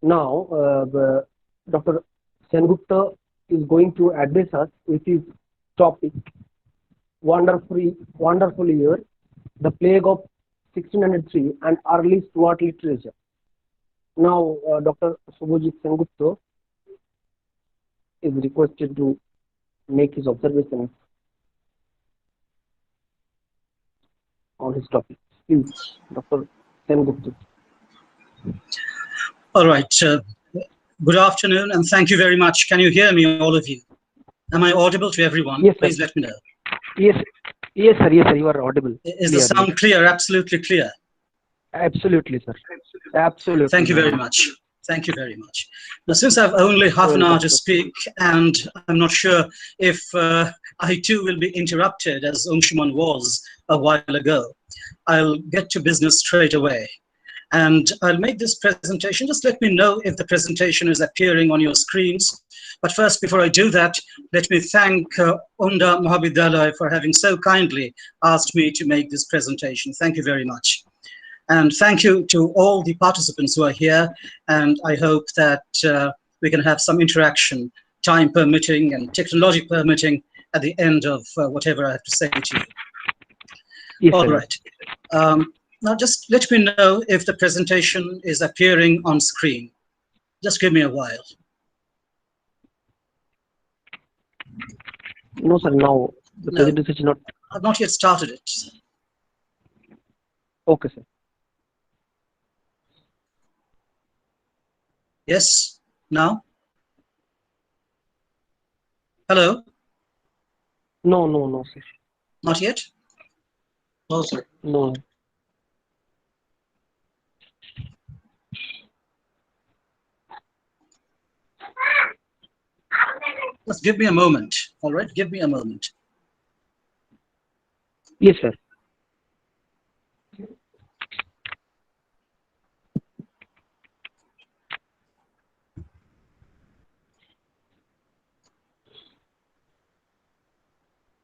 S4: now Dr. Sengupta is going to address us with his topic, Wonderful Year, the Plague of 1603 and Early Stuart Literature. Now, Dr. Subhajit Sengupta is requested to make his observations on his topic. Please, Dr. Sengupta.
S5: All right. Good afternoon, and thank you very much. Can you hear me, all of you? Am I audible to everyone?
S4: Yes,
S5: Please
S4: sir.
S5: let me know.
S4: Yes, sir. Yes, sir. You are audible.
S5: Is the sound clear? Absolutely clear.
S4: Absolutely, sir. Absolutely.
S5: Thank you very much. Thank you very much. Now, since I've only half an hour to speak, and I'm not sure if I too will be interrupted as Anshuman was a while ago, I'll get to business straight away. And I'll make this presentation. Just let me know if the presentation is appearing on your screens. But first, before I do that, let me thank Onda Mahavidyalaya for having so kindly asked me to make this presentation. Thank you very much. And thank you to all the participants who are here. And I hope that we can have some interaction, time permitting and technology permitting, at the end of whatever I have to say to you.
S4: Yes,
S5: all
S4: sir.
S5: right. Now just let me know if the presentation is appearing on screen. Just give me a while.
S4: No, sir. Now the presentation is not.
S5: I've not yet started it.
S4: Okay, sir.
S5: Yes, now? Hello?
S4: No, sir.
S5: Not yet?
S2: No, sir.
S4: No.
S5: Just give me a moment. All right, give me a moment.
S4: Yes, sir.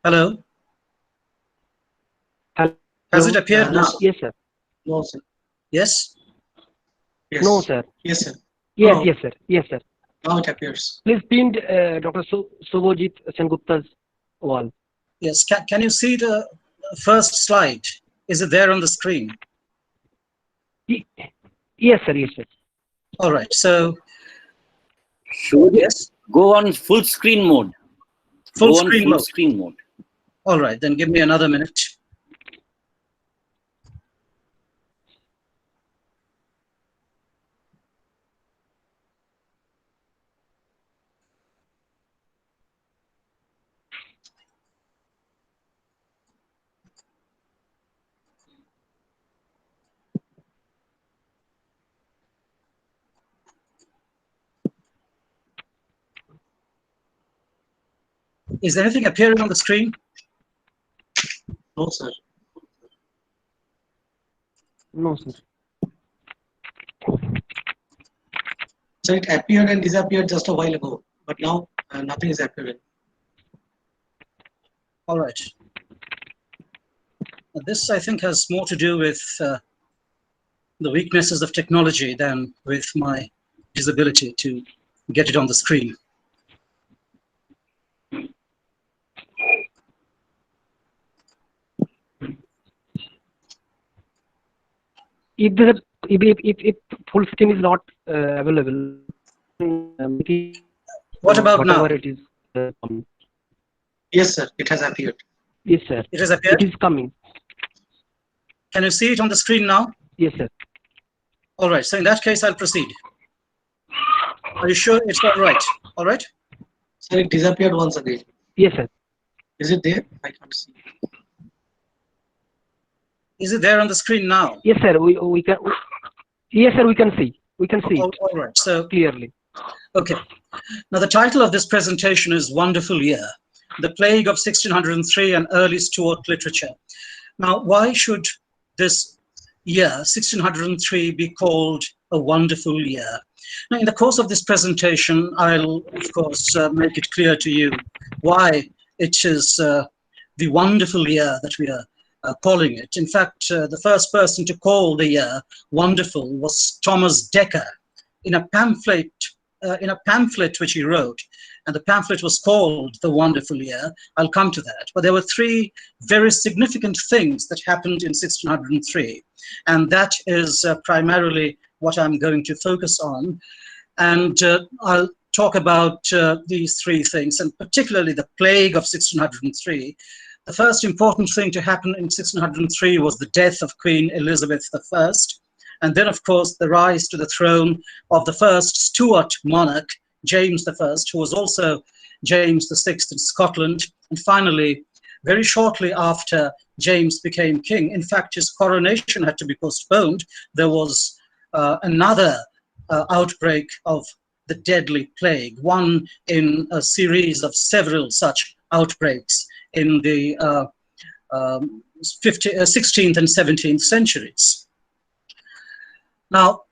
S5: Hello.
S4: Hello.
S5: Has it appeared
S2: no,
S5: now?
S2: sir.
S4: Yes, sir.
S2: No, sir.
S5: Yes.
S2: Yes.
S4: No, sir.
S2: Yes, sir.
S4: Yes,
S2: No.
S4: yes, sir. Yes, sir.
S2: Now it appears.
S4: Please pin Dr. Subhojit Sengupta's wall.
S5: Yes. Can you see the first slide? Is it there on the screen?
S4: Yes, sir. Yes, sir.
S5: All right. So
S6: Show
S5: yes,
S6: go on full screen mode.
S5: full
S6: Go on
S5: screen
S6: full
S5: mode.
S6: screen mode.
S5: All right, then give me another minute. Is anything appearing on the screen?
S2: No, sir.
S4: No, sir.
S2: So it appeared and disappeared just a while ago, but now nothing is appearing.
S5: All right. This, I think, has more to do with the weaknesses of technology than with my disability to get it on the screen.
S4: If the if full screen is not available,
S5: What about now?
S4: whatever it is.
S2: Yes, sir. It has appeared.
S4: Yes, sir.
S5: It has appeared?
S4: It is coming.
S5: Can you see it on the screen now?
S4: Yes, sir.
S5: All right. So in that case, I'll proceed. Are you sure it's all right? All right.
S2: So it disappeared once again.
S4: Yes, sir.
S2: Is it there? I can't see.
S5: Is it there on the screen now?
S4: Yes, sir. We can. Yes, sir. We can see. We can see it
S5: All right. So
S4: clearly.
S5: okay. Now the title of this presentation is Wonderful Year, the Plague of 1603 and Early Stuart Literature. Now, why should this year, 1603, be called a wonderful year? Now, in the course of this presentation, I'll, of course, make it clear to you why it is the wonderful year that we are calling it. In fact, the first person to call the year wonderful was Thomas Dekker in a pamphlet which he wrote, and the pamphlet was called The Wonderful Year. I'll come to that. But there were three very significant things that happened in 1603, and that is primarily what I'm going to focus on. And I'll talk about these three things, and particularly the plague of 1603. The first important thing to happen in 1603 was the death of Queen Elizabeth I, and then, of course, the rise to the throne of the first Stuart monarch, James I, who was also James VI in Scotland. And finally, very shortly after James became king, in fact, his coronation had to be postponed. There was another outbreak of the deadly plague, one in a series of several such outbreaks in the 16th and 17th centuries. Now,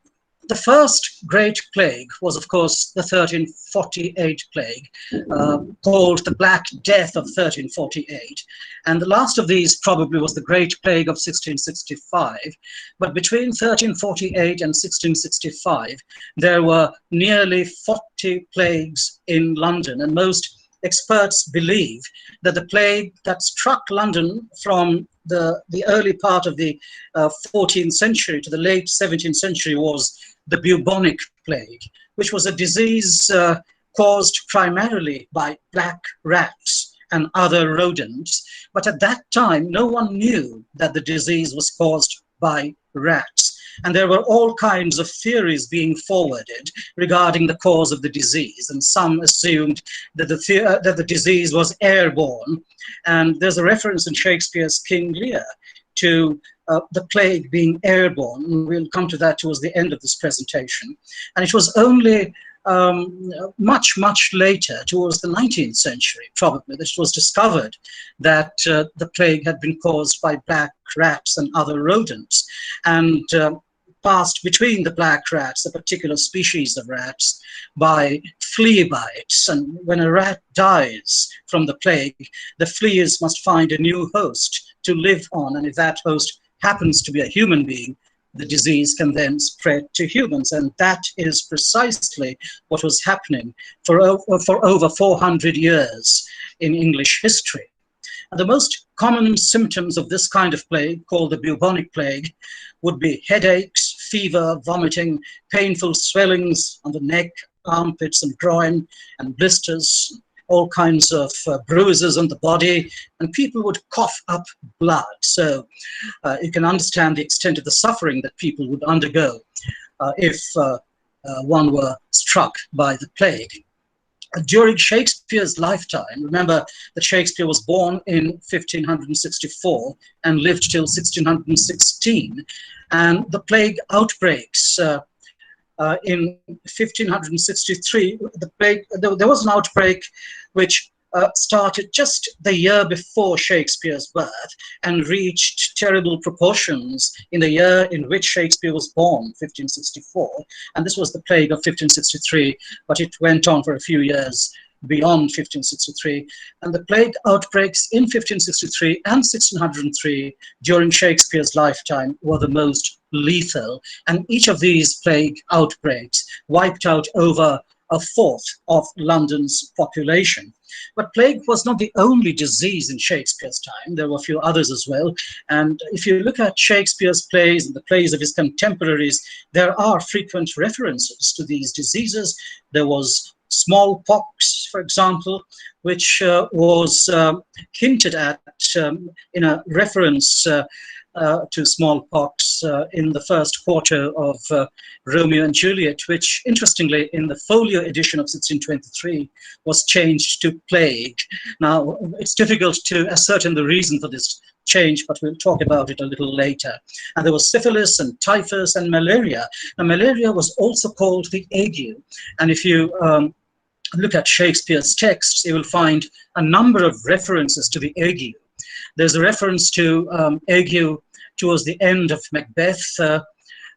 S5: the first great plague was, of course, the 1348 plague, called the Black Death of 1348. And the last of these probably was the Great Plague of 1665. But between 1348 and 1665, there were nearly 40 plagues in London, and most experts believe that the plague that struck London from the early part of the 14th century to the late 17th century was the bubonic plague, which was a disease caused primarily by black rats and other rodents. But at that time, no one knew that the disease was caused by rats. And there were all kinds of theories being forwarded regarding the cause of the disease. And some assumed that the disease was airborne. And there's a reference in Shakespeare's King Lear to the plague being airborne. We'll come to that towards the end of this presentation. And it was only much later, towards the 19th century, probably, that it was discovered that the plague had been caused by black rats and other rodents, and passed between the black rats, a particular species of rats, by flea bites. And when a rat dies from the plague, the fleas must find a new host to live on, and if that host happens to be a human being, the disease can then spread to humans. And that is precisely what was happening for over 400 years in English history. And the most common symptoms of this kind of plague, called the bubonic plague, would be headaches, fever, vomiting, painful swellings on the neck, armpits and groin, and blisters, all kinds of bruises on the body, and people would cough up blood. So you can understand the extent of the suffering that people would undergo if one were struck by the plague. During Shakespeare's lifetime, remember that Shakespeare was born in 1564 and lived till 1616, and the plague outbreaks in 1563, there was an outbreak which started just the year before Shakespeare's birth and reached terrible proportions in the year in which Shakespeare was born, 1564. And this was the plague of 1563, but it went on for a few years beyond 1563. And the plague outbreaks in 1563 and 1603 during Shakespeare's lifetime were the most lethal. And each of these plague outbreaks wiped out over a fourth of London's population. But plague was not the only disease in Shakespeare's time. There were a few others as well. And if you look at Shakespeare's plays and the plays of his contemporaries, there are frequent references to these diseases. There was smallpox, for example, which was hinted at in a reference to smallpox in the first quarter of Romeo and Juliet, which interestingly in the folio edition of 1623 was changed to plague. Now, it's difficult to ascertain the reason for this change, but we'll talk about it a little later. And there was syphilis and typhus and malaria. Now, malaria was also called the ague. And if you look at Shakespeare's texts, you will find a number of references to the ague. There's a reference to ague towards the end of Macbeth.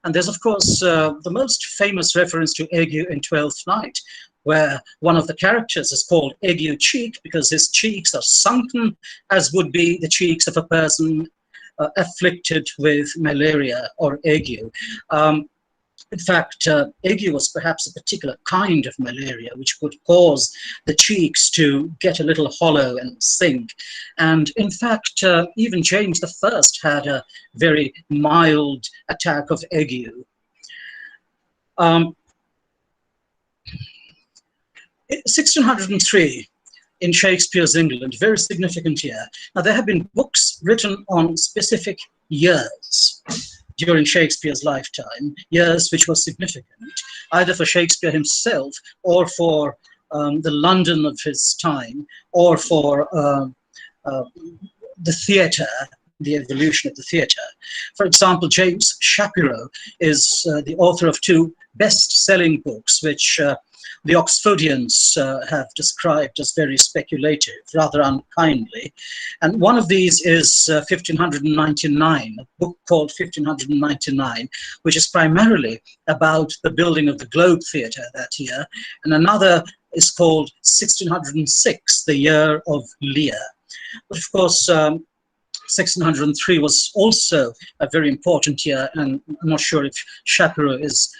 S5: And there's, of course, the most famous reference to ague in Twelfth Night, where one of the characters is called Ague Cheek because his cheeks are sunken, as would be the cheeks of a person afflicted with malaria or ague. In fact, ague was perhaps a particular kind of malaria which could cause the cheeks to get a little hollow and sink. And in fact, even James I had a very mild attack of ague. 1603 in Shakespeare's England, very significant year. Now, there have been books written on specific years during Shakespeare's lifetime, years which were significant, either for Shakespeare himself or for the London of his time, or for the theatre, the evolution of the theatre. For example, James Shapiro is the author of two best-selling books, which the Oxfordians have described as very speculative, rather unkindly. And one of these is 1599, a book called 1599, which is primarily about the building of the Globe Theatre that year. And another is called 1606, the year of Lear. But of course, 1603 was also a very important year, and I'm not sure if Shapiro is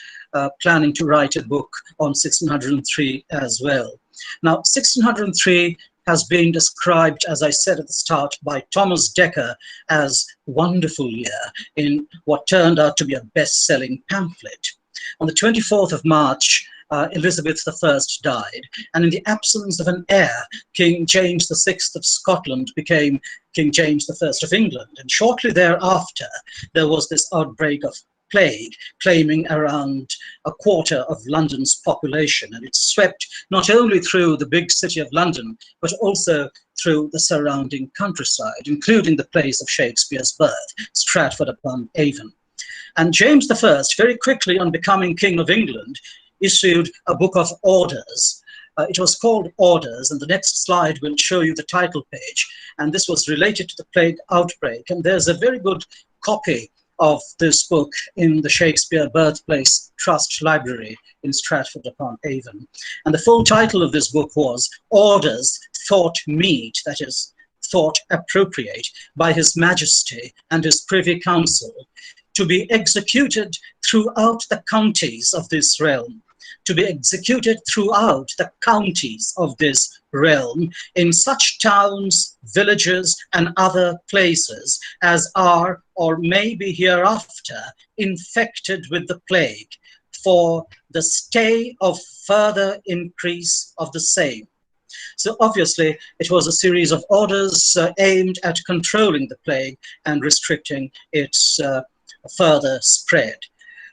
S5: planning to write a book on 1603 as well. Now, 1603 has been described, as I said at the start, by Thomas Dekker as wonderful year in what turned out to be a best-selling pamphlet. On the 24th of March, Elizabeth I died, and in the absence of an heir, King James VI of Scotland became King James I of England. And shortly thereafter, there was this outbreak of plague, claiming around a quarter of London's population. And it swept not only through the big city of London, but also through the surrounding countryside, including the place of Shakespeare's birth, Stratford-upon-Avon. And James I, very quickly on becoming King of England, issued a book of orders. It was called Orders, and the next slide will show you the title page. And this was related to the plague outbreak. And there's a very good copy of this book in the Shakespeare Birthplace Trust Library in Stratford-upon-Avon. And the full title of this book was Orders Thought Meet, that is, thought appropriate, by His Majesty and His Privy Council, to be executed throughout the counties of this realm, to be executed throughout the counties of this realm, in such towns, villages, and other places as are or may be hereafter infected with the plague, for the stay of further increase of the same. So obviously, it was a series of orders aimed at controlling the plague and restricting its further spread.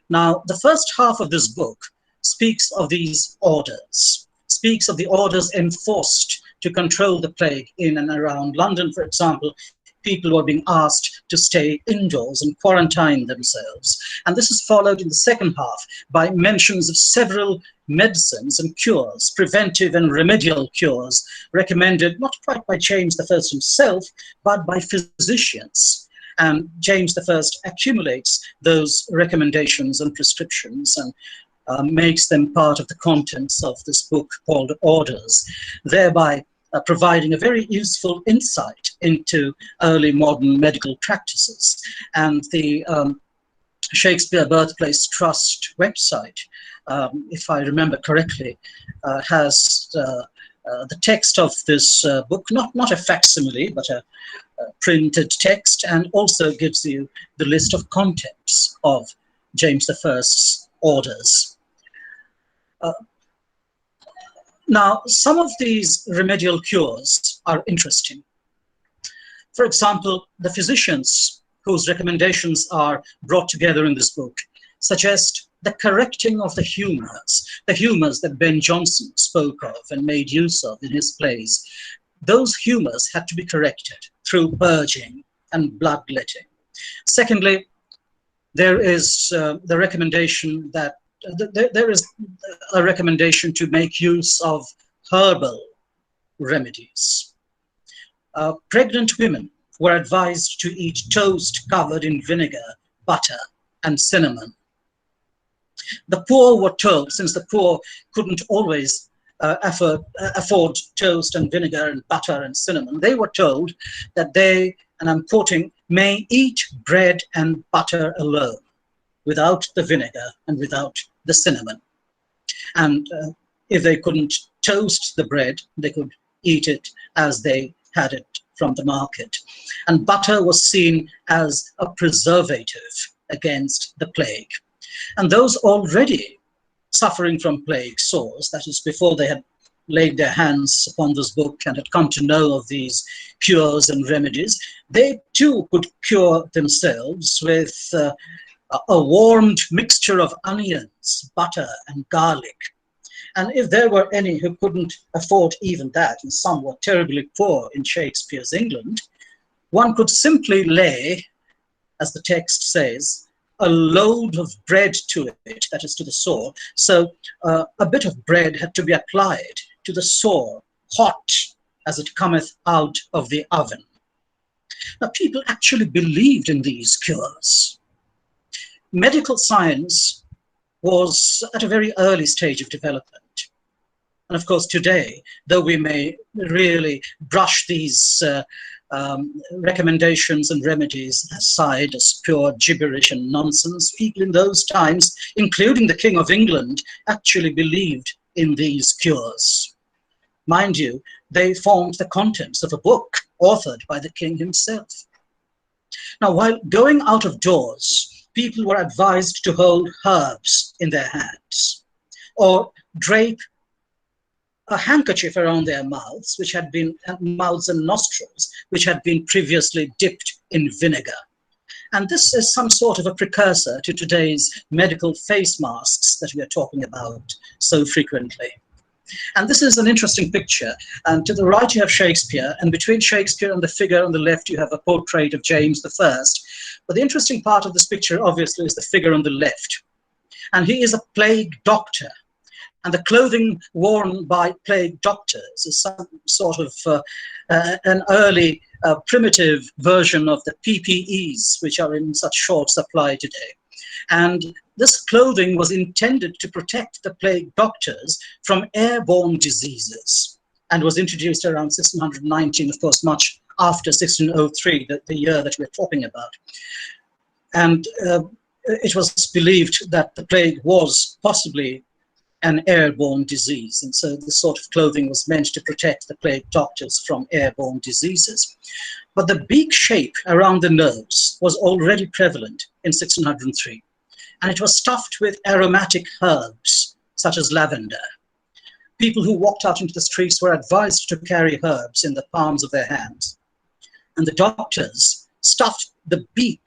S5: Now, the first half of this book speaks of these orders, speaks of the orders enforced to control the plague in and around London. For example, people were being asked to stay indoors and quarantine themselves. And this is followed in the second half by mentions of several medicines and cures, preventive and remedial cures, recommended not quite by James I himself, but by physicians. And James I accumulates those recommendations and prescriptions and makes them part of the contents of this book called Orders, thereby providing a very useful insight into early modern medical practices. And the Shakespeare Birthplace Trust website, if I remember correctly, has the text of this book, not a facsimile, but a printed text, and also gives you the list of contents of James I's orders. Now, some of these remedial cures are interesting. For example, the physicians whose recommendations are brought together in this book suggest the correcting of the humors that Ben Jonson spoke of and made use of in his plays. Those humors had to be corrected through purging and bloodletting. Secondly, there is the recommendation that there is a recommendation to make use of herbal remedies. Pregnant women were advised to eat toast covered in vinegar, butter, and cinnamon. The poor were told, since the poor couldn't always afford toast and vinegar and butter and cinnamon, they were told that they, and I'm quoting, may eat bread and butter alone, without the vinegar and without the cinnamon. And if they couldn't toast the bread, they could eat it as they had it from the market. And butter was seen as a preservative against the plague. And those already suffering from plague sores, that is before they had laid their hands upon this book and had come to know of these cures and remedies, they too could cure themselves with a warmed mixture of onions, butter, and garlic. And if there were any who couldn't afford even that, and some were terribly poor in Shakespeare's England, one could simply lay, as the text says, a load of bread to it, that is to the sore. So a bit of bread had to be applied to the sore, hot as it cometh out of the oven. Now, people actually believed in these cures. Medical science was at a very early stage of development. And of course, today, though we may really brush these recommendations and remedies aside as pure gibberish and nonsense, people in those times, including the King of England, actually believed in these cures. Mind you, they formed the contents of a book authored by the king himself. Now, while going out of doors, people were advised to hold herbs in their hands or drape a handkerchief around their mouths, which had been mouths and nostrils, which had been previously dipped in vinegar. And this is some sort of a precursor to today's medical face masks that we are talking about so frequently. And this is an interesting picture. And to the right, you have Shakespeare, and between Shakespeare and the figure on the left, you have a portrait of James I. But the interesting part of this picture, obviously, is the figure on the left. And he is a plague doctor. And the clothing worn by plague doctors is some sort of an early primitive version of the PPEs, which are in such short supply today. And this clothing was intended to protect the plague doctors from airborne diseases, and was introduced around 1619, of course, much after 1603, the year that we're talking about. And it was believed that the plague was possibly an airborne disease, and so this sort of clothing was meant to protect the plague doctors from airborne diseases. But the beak shape around the nose was already prevalent in 1603, and it was stuffed with aromatic herbs such as lavender. People who walked out into the streets were advised to carry herbs in the palms of their hands, and the doctors stuffed the beak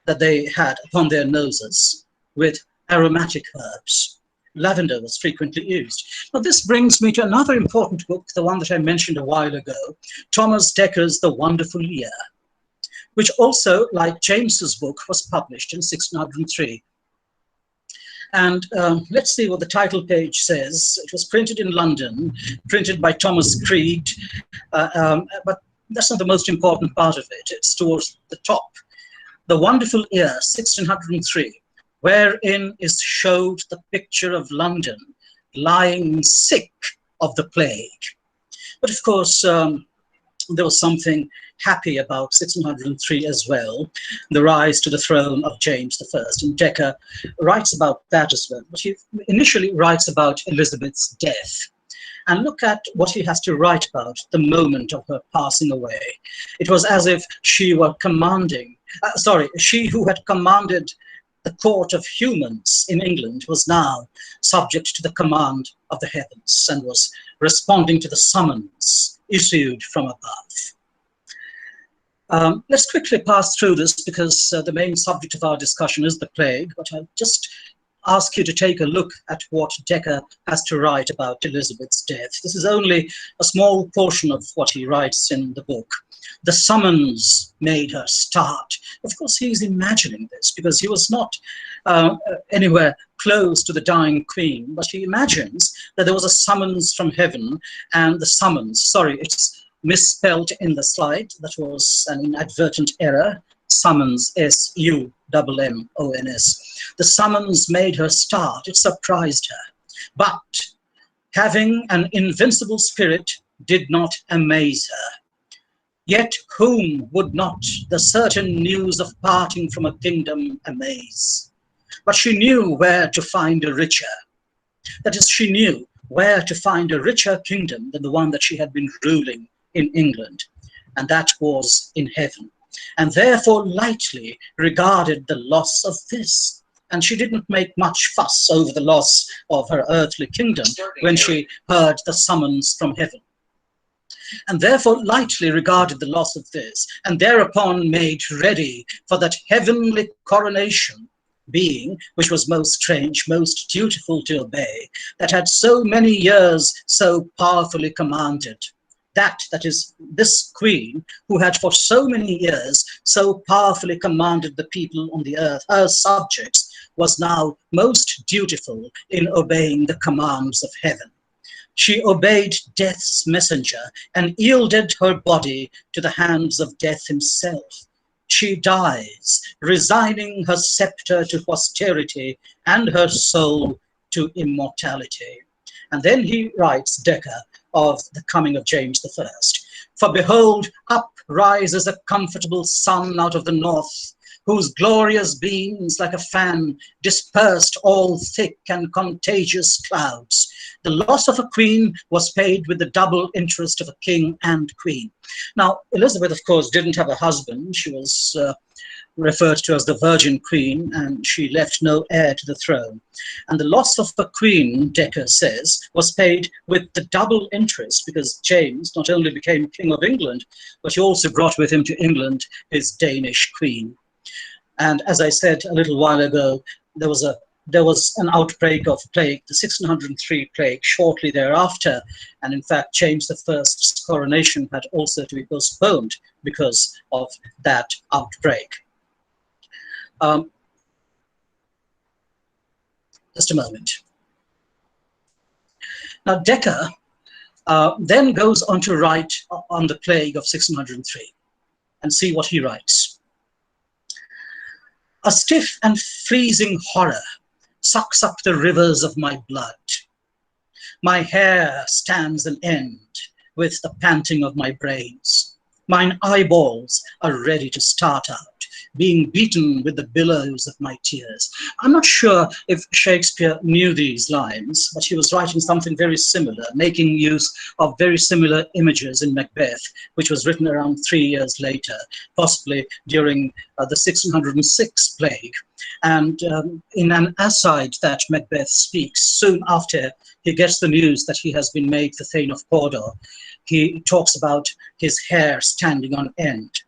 S5: that they had upon their noses with aromatic herbs. Lavender was frequently used. Now this brings me to another important book, the one that I mentioned a while ago, Thomas Decker's The Wonderful Year, which also, like James's book, was published in 1603. And let's see what the title page says. It was printed in London, printed by Thomas Creed, but that's not the most important part of it. It's towards the top. The Wonderful Year, 1603, wherein is showed the picture of London lying sick of the plague. But of course, there was something happy about 1603 as well, the rise to the throne of James I. And Decker writes about that as well. But he initially writes about Elizabeth's death. And look at what he has to write about the moment of her passing away. It was as if she were commanding, she who had commanded the court of humans in England was now subject to the command of the heavens and was responding to the summons issued from above. Let's quickly pass through this because the main subject of our discussion is the plague, but I'll just ask you to take a look at what Decker has to write about Elizabeth's death. This is only a small portion of what he writes in the book. The summons made her start. Of course, he's imagining this because he was not anywhere close to the dying queen, but he imagines that there was a summons from heaven, and the summons, sorry, it's misspelled in the slide. That was an inadvertent error. Summons, S-U-M-M-O-N-S. The summons made her start. It surprised her. But having an invincible spirit did not amaze her. Yet whom would not the certain news of parting from a kingdom amaze? But she knew where to find a richer. That is, she knew where to find a richer kingdom than the one that she had been ruling in England, and that was in heaven, and therefore lightly regarded the loss of this. And she didn't make much fuss over the loss of her earthly kingdom when she heard the summons from heaven, and therefore lightly regarded the loss of this, and thereupon made ready for that heavenly coronation, being, which was most strange, most dutiful to obey, that had so many years so powerfully commanded. That is, this queen, who had for so many years so powerfully commanded the people on the earth, her subjects, was now most dutiful in obeying the commands of heaven. She obeyed death's messenger and yielded her body to the hands of death himself. She dies, resigning her scepter to posterity and her soul to immortality. And then he writes, Decker, of the coming of James I. For behold, up rises a comfortable sun out of the north, whose glorious beams like a fan dispersed all thick and contagious clouds. The loss of a queen was paid with the double interest of a king and queen. Now, Elizabeth, of course, didn't have a husband. She was referred to as the Virgin Queen, and she left no heir to the throne. And the loss of the queen, Decker says, was paid with the double interest, because James not only became King of England, but he also brought with him to England his Danish queen. And as I said a little while ago, there was an outbreak of plague, the 1603 plague, shortly thereafter. And in fact, James I's coronation had also to be postponed because of that outbreak. Just a moment. Now, Dekker then goes on to write on the plague of 1603, and see what he writes. A stiff and freezing horror sucks up the rivers of my blood. My hair stands an end with the panting of my brains. Mine eyeballs are ready to start out, being beaten with the billows of my tears. I'm not sure if Shakespeare knew these lines, but he was writing something very similar, making use of very similar images in Macbeth, which was written around 3 years later, possibly during the 1606 plague. And in an aside that Macbeth speaks soon after he gets the news that he has been made the Thane of Cawdor, he talks about his hair standing on end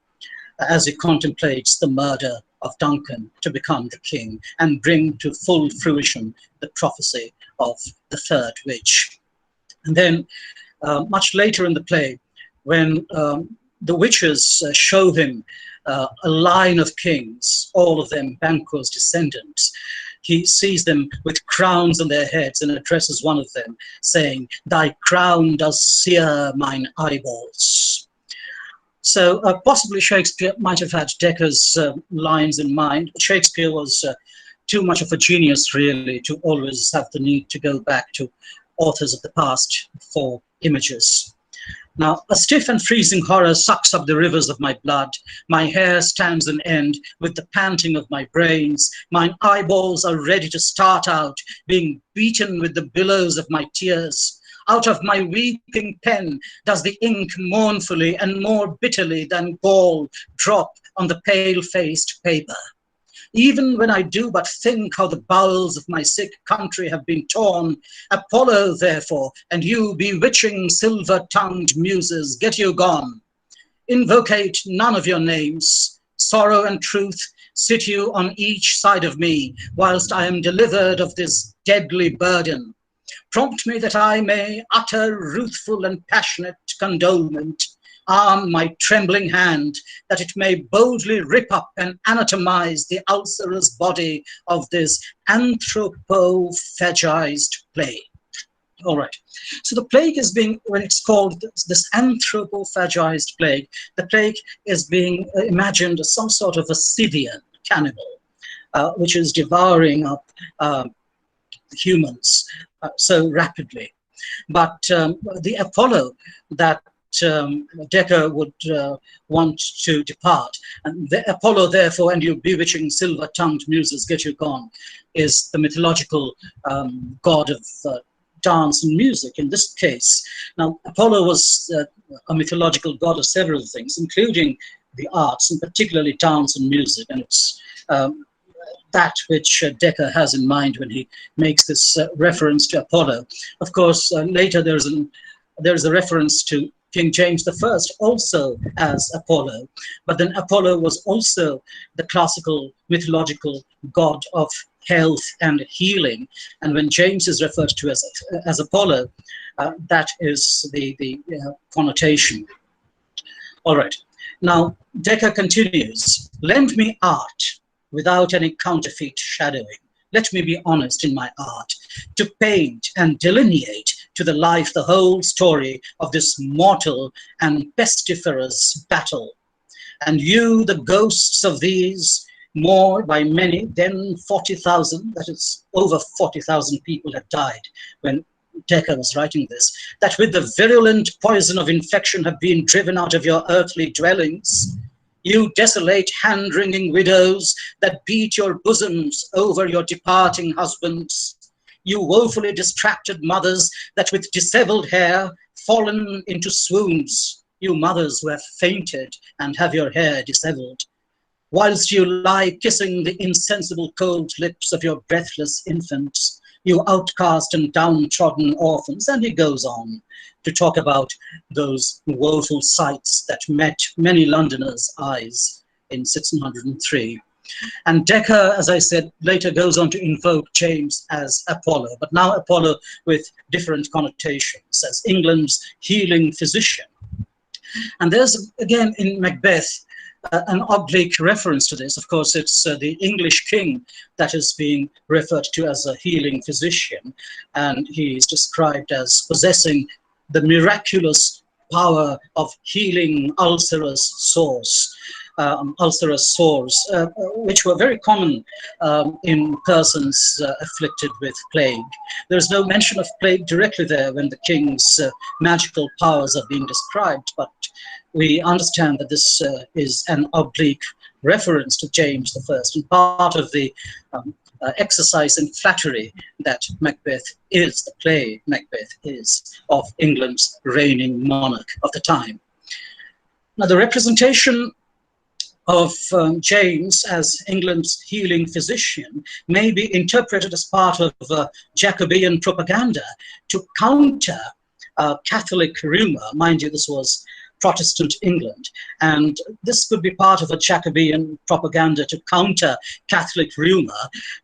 S5: as he contemplates the murder of Duncan to become the king and bring to full fruition the prophecy of the third witch. And then much later in the play, when the witches show him a line of kings, all of them Banquo's descendants, he sees them with crowns on their heads and addresses one of them, saying, "Thy crown does sear mine eyeballs." So possibly Shakespeare might have had Dekker's lines in mind. Shakespeare was too much of a genius, really, to always have the need to go back to authors of the past for images. Now, a stiff and freezing horror sucks up the rivers of my blood. My hair stands an end with the panting of my brains. Mine eyeballs are ready to start out, being beaten with the billows of my tears. Out of my weeping pen does the ink mournfully and more bitterly than gall drop on the pale-faced paper. Even when I do but think how the bowels of my sick country have been torn, Apollo, therefore, and you bewitching silver-tongued muses, get you gone. Invocate none of your names. Sorrow and truth sit you on each side of me, whilst I am delivered of this deadly burden. Prompt me that I may utter ruthful and passionate condolement. Arm my trembling hand, that it may boldly rip up and anatomize the ulcerous body of this anthropophagized plague. All right. So the plague is being, when it's called this anthropophagized plague, the plague is being imagined as some sort of a Scythian cannibal, which is devouring up humans so rapidly. But the Apollo that Dekker would want to depart, and the Apollo, therefore, and you bewitching silver-tongued muses, get you gone, is the mythological god of dance and music in this case. Now, Apollo was a mythological god of several things, including the arts, and particularly dance and music, and it's that which Dekker has in mind when he makes this reference to Apollo. Of course, later there's a reference to King James I also as Apollo, but then Apollo was also the classical mythological god of health and healing, and when James is referred to as Apollo, that is the connotation. All right, now Dekker continues, lend me art without any counterfeit shadowing. Let me be honest in my art, to paint and delineate to the life the whole story of this mortal and pestiferous battle. And you, the ghosts of these, more by many than 40,000, that is over 40,000 people had died when Dekker was writing this, that with the virulent poison of infection have been driven out of your earthly dwellings, you desolate hand-wringing widows that beat your bosoms over your departing husbands, you woefully distracted mothers that with disheveled hair fallen into swoons, you mothers who have fainted and have your hair disheveled, whilst you lie kissing the insensible cold lips of your breathless infants, you outcast and downtrodden orphans, and he goes on to talk about those woeful sights that met many Londoners' eyes in 1603. And Dekker, as I said, later goes on to invoke James as Apollo, but now Apollo with different connotations, as England's healing physician. And there's, again, in Macbeth, an oblique reference to this. Of course, it's the English king that is being referred to as a healing physician, and he is described as possessing the miraculous power of healing ulcerous sores, which were very common in persons afflicted with plague. There's no mention of plague directly there when the king's magical powers are being described, but we understand that this is an oblique reference to James I, and part of the exercise in flattery that Macbeth is, the play Macbeth is, of England's reigning monarch of the time. Now, the representation of James as England's healing physician may be interpreted as part of Jacobean propaganda to counter Catholic rumor. Mind you, this was Protestant England, and this could be part of a Jacobean propaganda to counter Catholic rumor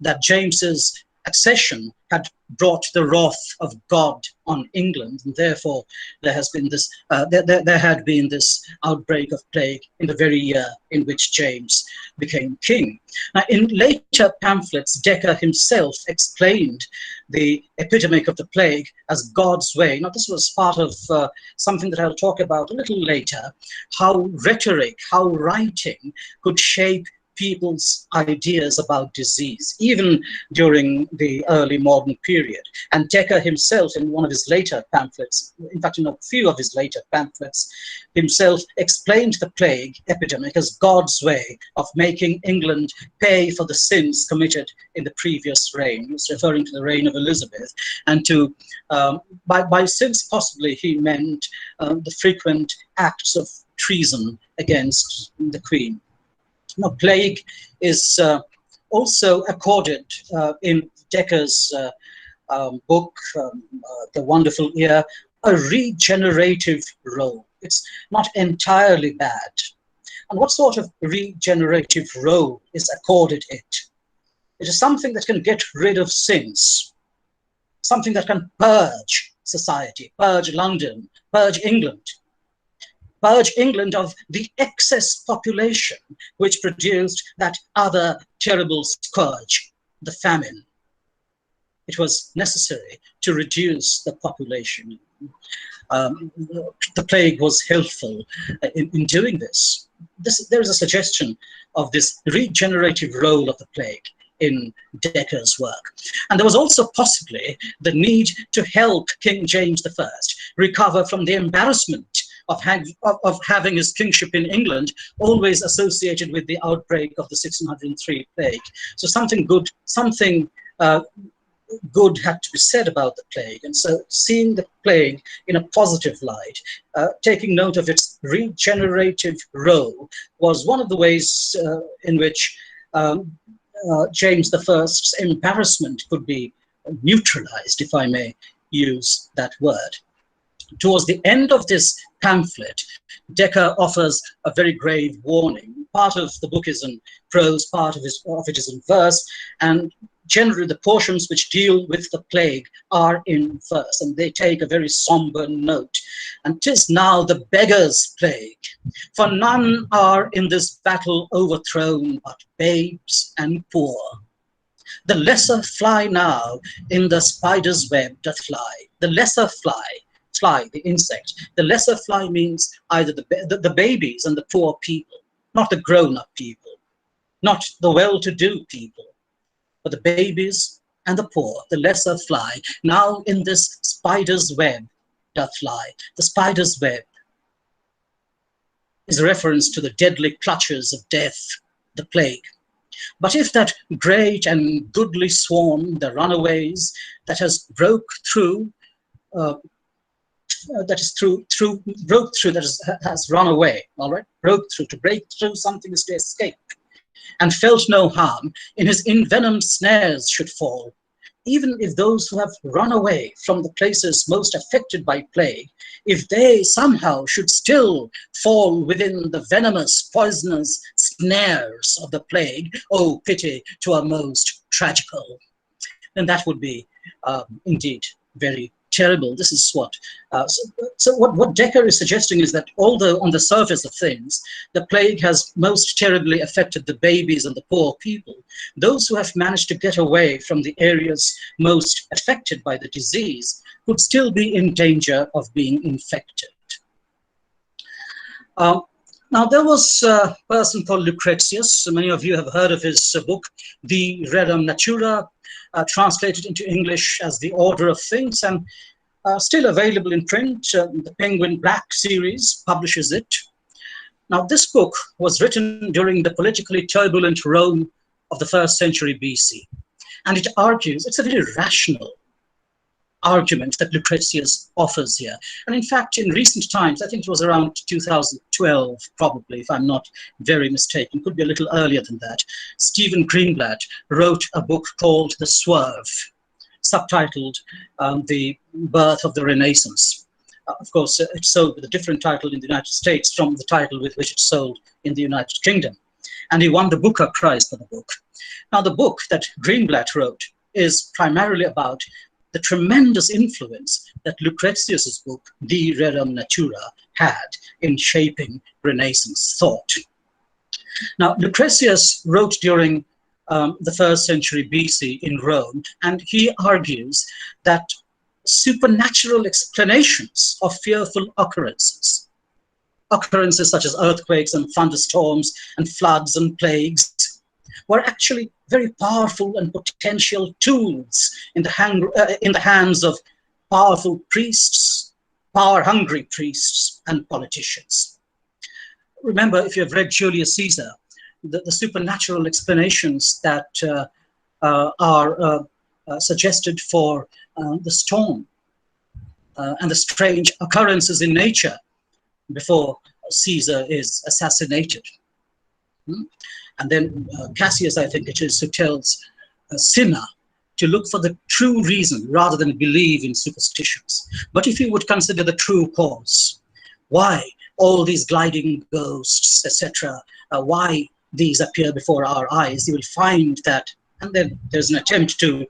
S5: that James's accession had brought the wrath of God on England, and therefore there has been this there had been this outbreak of plague in the very year in which James became king. Now, in later pamphlets, Dekker himself explained the epidemic of the plague as God's way. Now, this was part of something that I'll talk about a little later, how rhetoric, how writing could shape people's ideas about disease, even during the early modern period. And Dekker himself, in one of his later pamphlets, in fact, in a few of his later pamphlets, himself explained the plague epidemic as God's way of making England pay for the sins committed in the previous reign. He was referring to the reign of Elizabeth. And to, by sins possibly, he meant the frequent acts of treason against the Queen. Now, plague is also accorded in Dekker's book, The Wonderful Year, a regenerative role. It's not entirely bad. And what sort of regenerative role is accorded it? It is something that can get rid of sins, something that can purge society, purge London, purge England of the excess population which produced that other terrible scourge, the famine. It was necessary to reduce the population. The plague was helpful in doing this. There is a suggestion of this regenerative role of the plague in Dekker's work. And there was also possibly the need to help King James I recover from the embarrassment of having his kingship in England always associated with the outbreak of the 1603 plague. So something good had to be said about the plague. And so seeing the plague in a positive light, taking note of its regenerative role, was one of the ways in which James I's embarrassment could be neutralized, if I may use that word. Towards the end of this pamphlet, Dekker offers a very grave warning. Part of the book is in prose, part of it is in verse, and generally the portions which deal with the plague are in verse, and they take a very somber note. And 'tis now the beggar's plague, for none are in this battle overthrown but babes and poor. The lesser fly now in the spider's web doth fly. The lesser fly, the insect. The lesser fly means either the babies and the poor people, not the grown-up people, not the well-to-do people, but the babies and the poor, the lesser fly, now in this spider's web doth fly. The spider's web is a reference to the deadly clutches of death, the plague. But if that great and goodly swarm, the runaways, that has broke through, has run away, all right? Broke through, to break through something is to escape, and felt no harm, in his envenomed snares should fall. Even if those who have run away from the places most affected by plague, if they somehow should still fall within the venomous, poisonous snares of the plague, oh, pity 'twere most tragical. Then that would be indeed very terrible. This is what. So what Decker is suggesting is that although on the surface of things, the plague has most terribly affected the babies and the poor people, those who have managed to get away from the areas most affected by the disease could still be in danger of being infected. Now, there was a person called Lucretius. Many of you have heard of his book, De Rerum Natura, translated into English as The Order of Things, and still available in print. The Penguin Black series publishes it. Now, this book was written during the politically turbulent Rome of the 1st century BC, and it argues, it's a very rational argument that Lucretius offers here. And in fact, in recent times, I think it was around 2012, probably, if I'm not very mistaken, could be a little earlier than that, Stephen Greenblatt wrote a book called The Swerve, subtitled The Birth of the Renaissance. Of course, it sold with a different title in the United States from the title with which it sold in the United Kingdom. And he won the Booker Prize for the book. Now, the book that Greenblatt wrote is primarily about the tremendous influence that Lucretius's book, De Rerum Natura, had in shaping Renaissance thought. Now, Lucretius wrote during the 1st century BC in Rome, and he argues that supernatural explanations of fearful occurrences such as earthquakes and thunderstorms and floods and plagues, were actually very powerful and potential tools in the hands of powerful priests, power-hungry priests, and politicians. Remember, if you have read Julius Caesar, the supernatural explanations that are suggested for the storm and the strange occurrences in nature before Caesar is assassinated. And then Cassius, I think it is, who tells Cinna to look for the true reason rather than believe in superstitions. But if you would consider the true cause, why all these gliding ghosts, etc., why these appear before our eyes, you will find that, and then there's an attempt to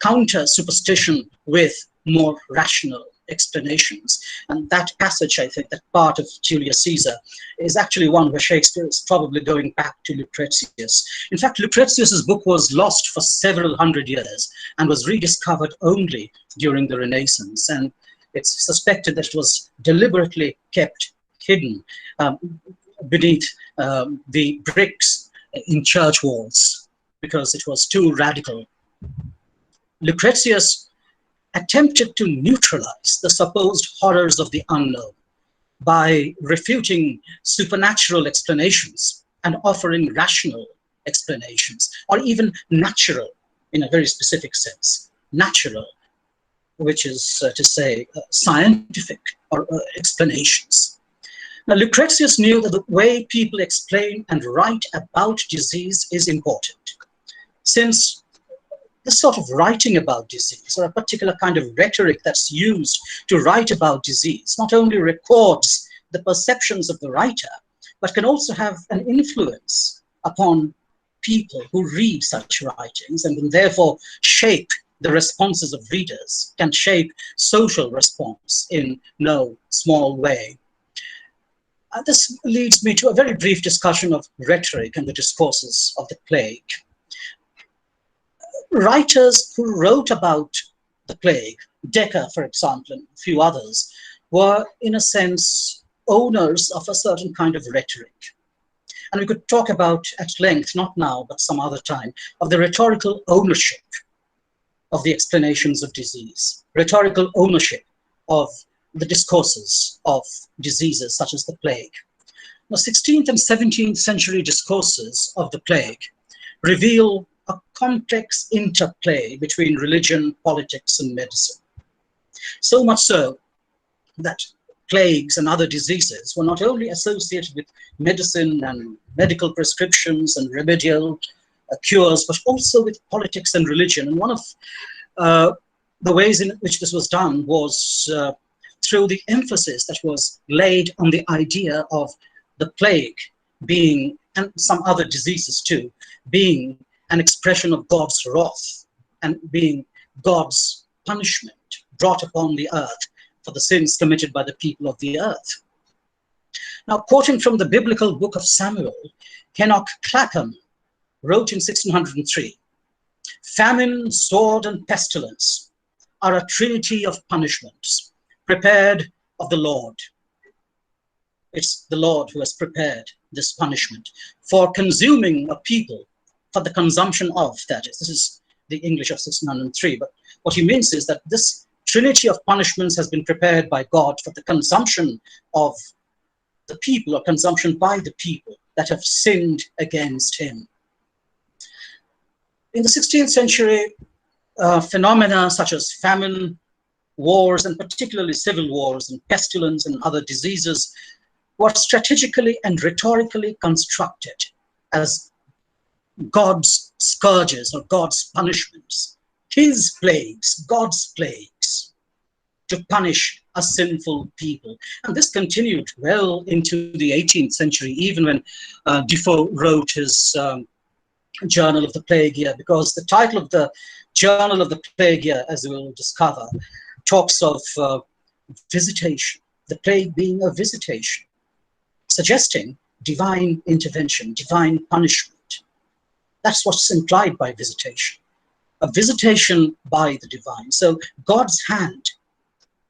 S5: counter superstition with more rational explanations. And that passage, I think, that part of Julius Caesar is actually one where Shakespeare is probably going back to Lucretius. In fact, Lucretius's book was lost for several hundred years and was rediscovered only during the Renaissance. And it's suspected that it was deliberately kept hidden beneath the bricks in church walls because it was too radical. Lucretius attempted to neutralize the supposed horrors of the unknown by refuting supernatural explanations and offering rational explanations, or even natural in a very specific sense. Natural, which is to say scientific or explanations. Now, Lucretius knew that the way people explain and write about disease is important, since this sort of writing about disease, or a particular kind of rhetoric that's used to write about disease, not only records the perceptions of the writer, but can also have an influence upon people who read such writings, and can therefore shape the responses of readers, can shape social response in no small way. This leads me to a very brief discussion of rhetoric and the discourses of the plague. Writers who wrote about the plague, Decker, for example, and a few others, were, in a sense, owners of a certain kind of rhetoric. And we could talk about at length, not now, but some other time, of the rhetorical ownership of the explanations of disease, rhetorical ownership of the discourses of diseases such as the plague. The 16th and 17th century discourses of the plague reveal a complex interplay between religion, politics, and medicine. So much so that plagues and other diseases were not only associated with medicine and medical prescriptions and remedial cures, but also with politics and religion. And one of the ways in which this was done was through the emphasis that was laid on the idea of the plague being, and some other diseases too, being an expression of God's wrath and being God's punishment, brought upon the earth for the sins committed by the people of the earth. Now, quoting from the biblical book of Samuel, Enoch Clapham wrote in 1603, "Famine, sword, and pestilence are a trinity of punishments prepared of the Lord." It's the Lord who has prepared this punishment for consuming a people, for the consumption of, that is. This is the English of 1603. But what he means is that this trinity of punishments has been prepared by God for the consumption of the people, or consumption by the people that have sinned against him. In the 16th century, phenomena such as famine, wars, and particularly civil wars and pestilence and other diseases were strategically and rhetorically constructed as God's scourges or God's punishments, his plagues, God's plagues, to punish a sinful people. And this continued well into the 18th century, even when Defoe wrote his Journal of the Plague Year, because the title of the Journal of the Plague Year, as we will discover, talks of visitation, the plague being a visitation, suggesting divine intervention, divine punishment. That's what's implied by visitation, a visitation by the divine. So God's hand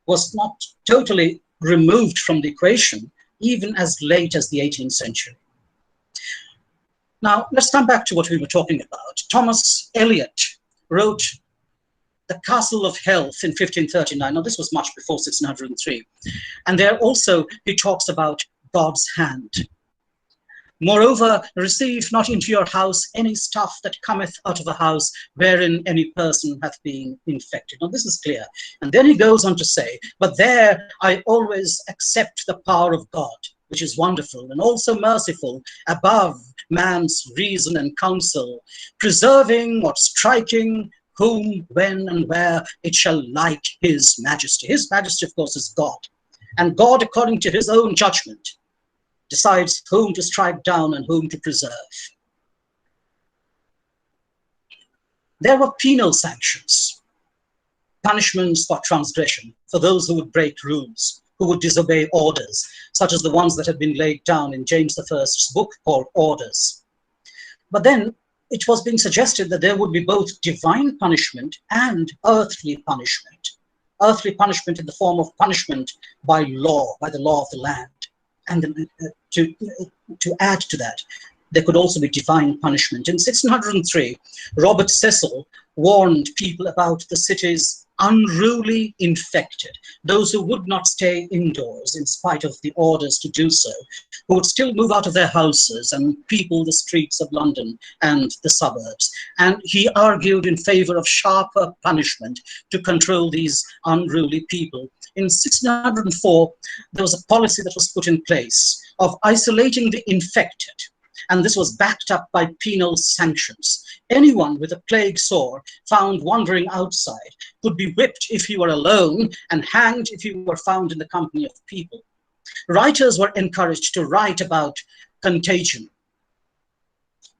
S5: was not totally removed from the equation, even as late as the 18th century. Now, let's come back to what we were talking about. Thomas Eliot wrote The Castle of Health in 1539. Now, this was much before 1603. And there also he talks about God's hand. "Moreover, receive not into your house any stuff that cometh out of a house wherein any person hath been infected." Now, this is clear. And then he goes on to say, "But there I always accept the power of God, which is wonderful and also merciful, above man's reason and counsel, preserving or striking whom, when, and where it shall like his majesty." His majesty, of course, is God. And God, according to his own judgment, decides whom to strike down and whom to preserve. There were penal sanctions, punishments for transgression, for those who would break rules, who would disobey orders, such as the ones that had been laid down in James I's book called Orders. But then it was being suggested that there would be both divine punishment and earthly punishment. Earthly punishment in the form of punishment by law, by the law of the land. And to add to that, there could also be divine punishment. In 1603, Robert Cecil warned people about the city's unruly infected, those who would not stay indoors in spite of the orders to do so, who would still move out of their houses and people the streets of London and the suburbs. And he argued in favor of sharper punishment to control these unruly people. In 1604, there was a policy that was put in place of isolating the infected, and this was backed up by penal sanctions. Anyone with a plague sore found wandering outside could be whipped if he were alone and hanged if he were found in the company of people. Writers were encouraged to write about contagion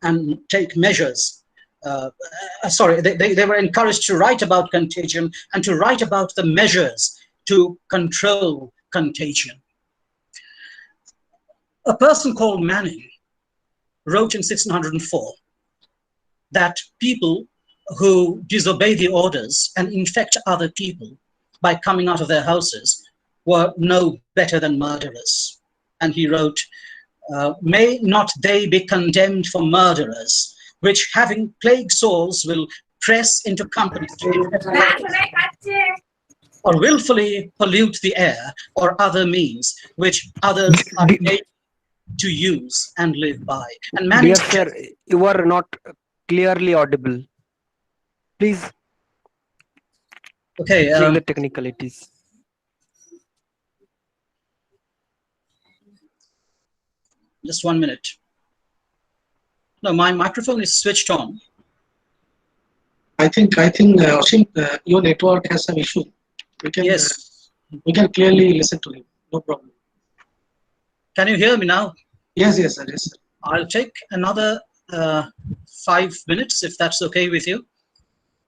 S5: and take measures. They were encouraged to write about contagion and to write about the measures to control contagion. A person called Manning wrote in 1604 that people who disobey the orders and infect other people by coming out of their houses were no better than murderers. And he wrote, "May not they be condemned for murderers, which having plague sores will press into companies or willfully pollute the air or other means which others are made to use and live by." And Manning,
S4: Dear sir, you are not clearly audible. Please
S5: okay,
S4: check the technicalities.
S5: just 1 minute. No, my microphone is switched on.
S2: I think Ashim, your network has some issue.
S5: Yes.
S2: We can clearly listen to him. No problem.
S5: Can you hear me now?
S2: Yes, sir. Yes, sir.
S5: I'll take another 5 minutes, if that's okay with you.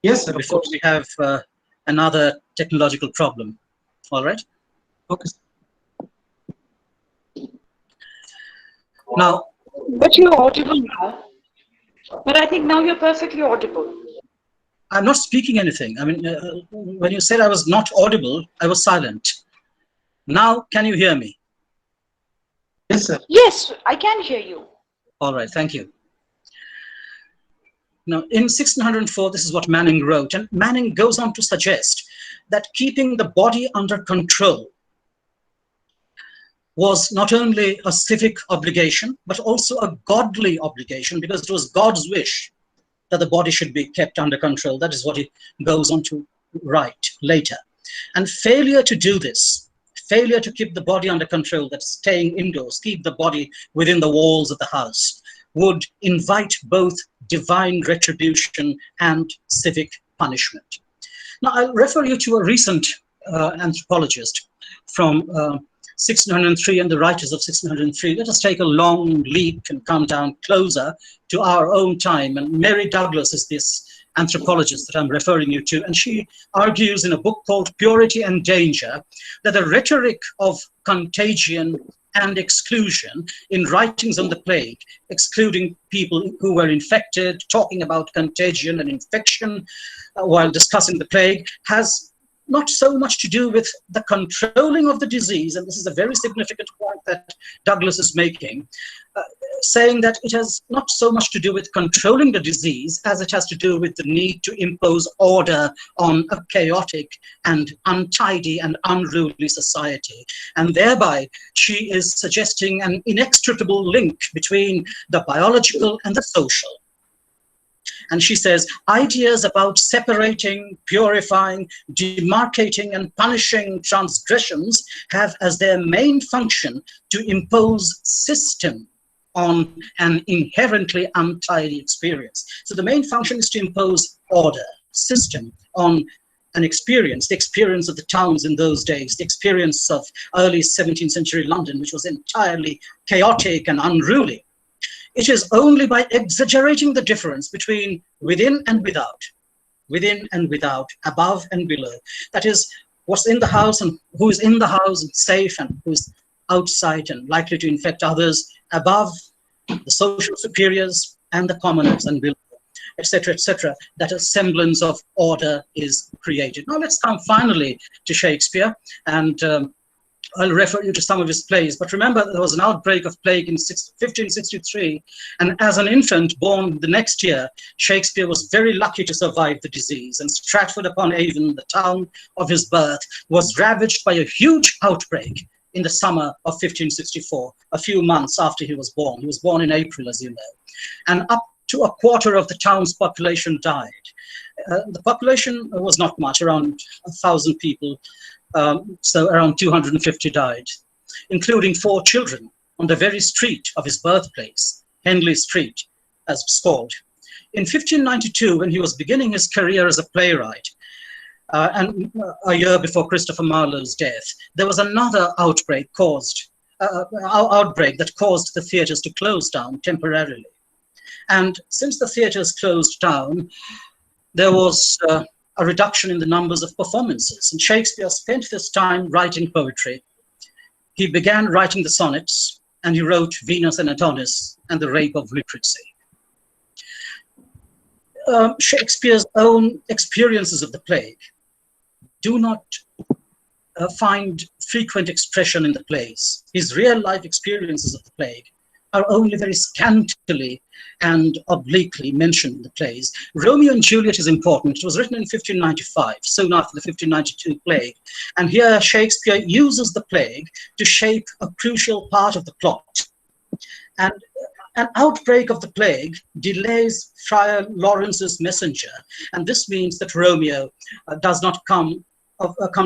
S2: Yes, sir.
S5: Before we have another technological problem. All right.
S2: Okay.
S5: Now,
S7: But you're audible now. But I think now you're perfectly audible.
S5: I'm not speaking anything. I mean, when you said I was not audible, I was silent. Now, can you hear me?
S2: Yes, sir.
S7: Yes, I can hear you.
S5: All right, thank you. Now, in 1604, this is what Manning wrote, and Manning goes on to suggest that keeping the body under control was not only a civic obligation, but also a godly obligation, because it was God's wish that the body should be kept under control. That is what he goes on to write later. And failure to do this, failure to keep the body under control, that's staying indoors, keep the body within the walls of the house, would invite both divine retribution and civic punishment. Now, I'll refer you to a recent anthropologist from 1603 and the writers of 1603. Let us take a long leap and come down closer to our own time. And Mary Douglas is this anthropologist that I'm referring you to. And she argues in a book called Purity and Danger that the rhetoric of contagion and exclusion in writings on the plague, excluding people who were infected, talking about contagion and infection while discussing the plague, has not so much to do with the controlling of the disease, and this is a very significant point that Douglas is making, saying that it has not so much to do with controlling the disease as it has to do with the need to impose order on a chaotic and untidy and unruly society. And thereby, she is suggesting an inextricable link between the biological and the social. And she says, ideas about separating, purifying, demarcating, and punishing transgressions have as their main function to impose system on an inherently untidy experience. So the main function is to impose order, system on an experience, the experience of the towns in those days, the experience of early 17th century London, which was entirely chaotic and unruly. It is only by exaggerating the difference between within and without, above and below. That is, what's in the house and who is in the house and safe and who is outside and likely to infect others, above the social superiors and the commoners and below, etc., that a semblance of order is created. Now let's come finally to Shakespeare, and I'll refer you to some of his plays. But remember, there was an outbreak of plague in 1563, and as an infant born the next year, Shakespeare was very lucky to survive the disease, and Stratford-upon-Avon, the town of his birth, was ravaged by a huge outbreak in the summer of 1564, a few months after he was born. He was born in April, as you know. And up to a quarter of the town's population died. The population was not much, around 1,000 people. So around 250 died, including 4 children on the very street of his birthplace, Henley Street, as it's called. In 1592, when he was beginning his career as a playwright, and a year before Christopher Marlowe's death, there was another outbreak that caused the theatres to close down temporarily. And since the theatres closed down, there was a reduction in the numbers of performances. And Shakespeare spent this time writing poetry. He began writing the sonnets, and he wrote Venus and Adonis and the Rape of Lucrece. Shakespeare's own experiences of the plague do not find frequent expression in the plays. His real life experiences of the plague are only very scantily and obliquely mentioned in the plays. Romeo and Juliet is important. It was written in 1595, soon after the 1592 plague. And here Shakespeare uses the plague to shape a crucial part of the plot. And an outbreak of the plague delays Friar Lawrence's messenger. And this means that Romeo does not come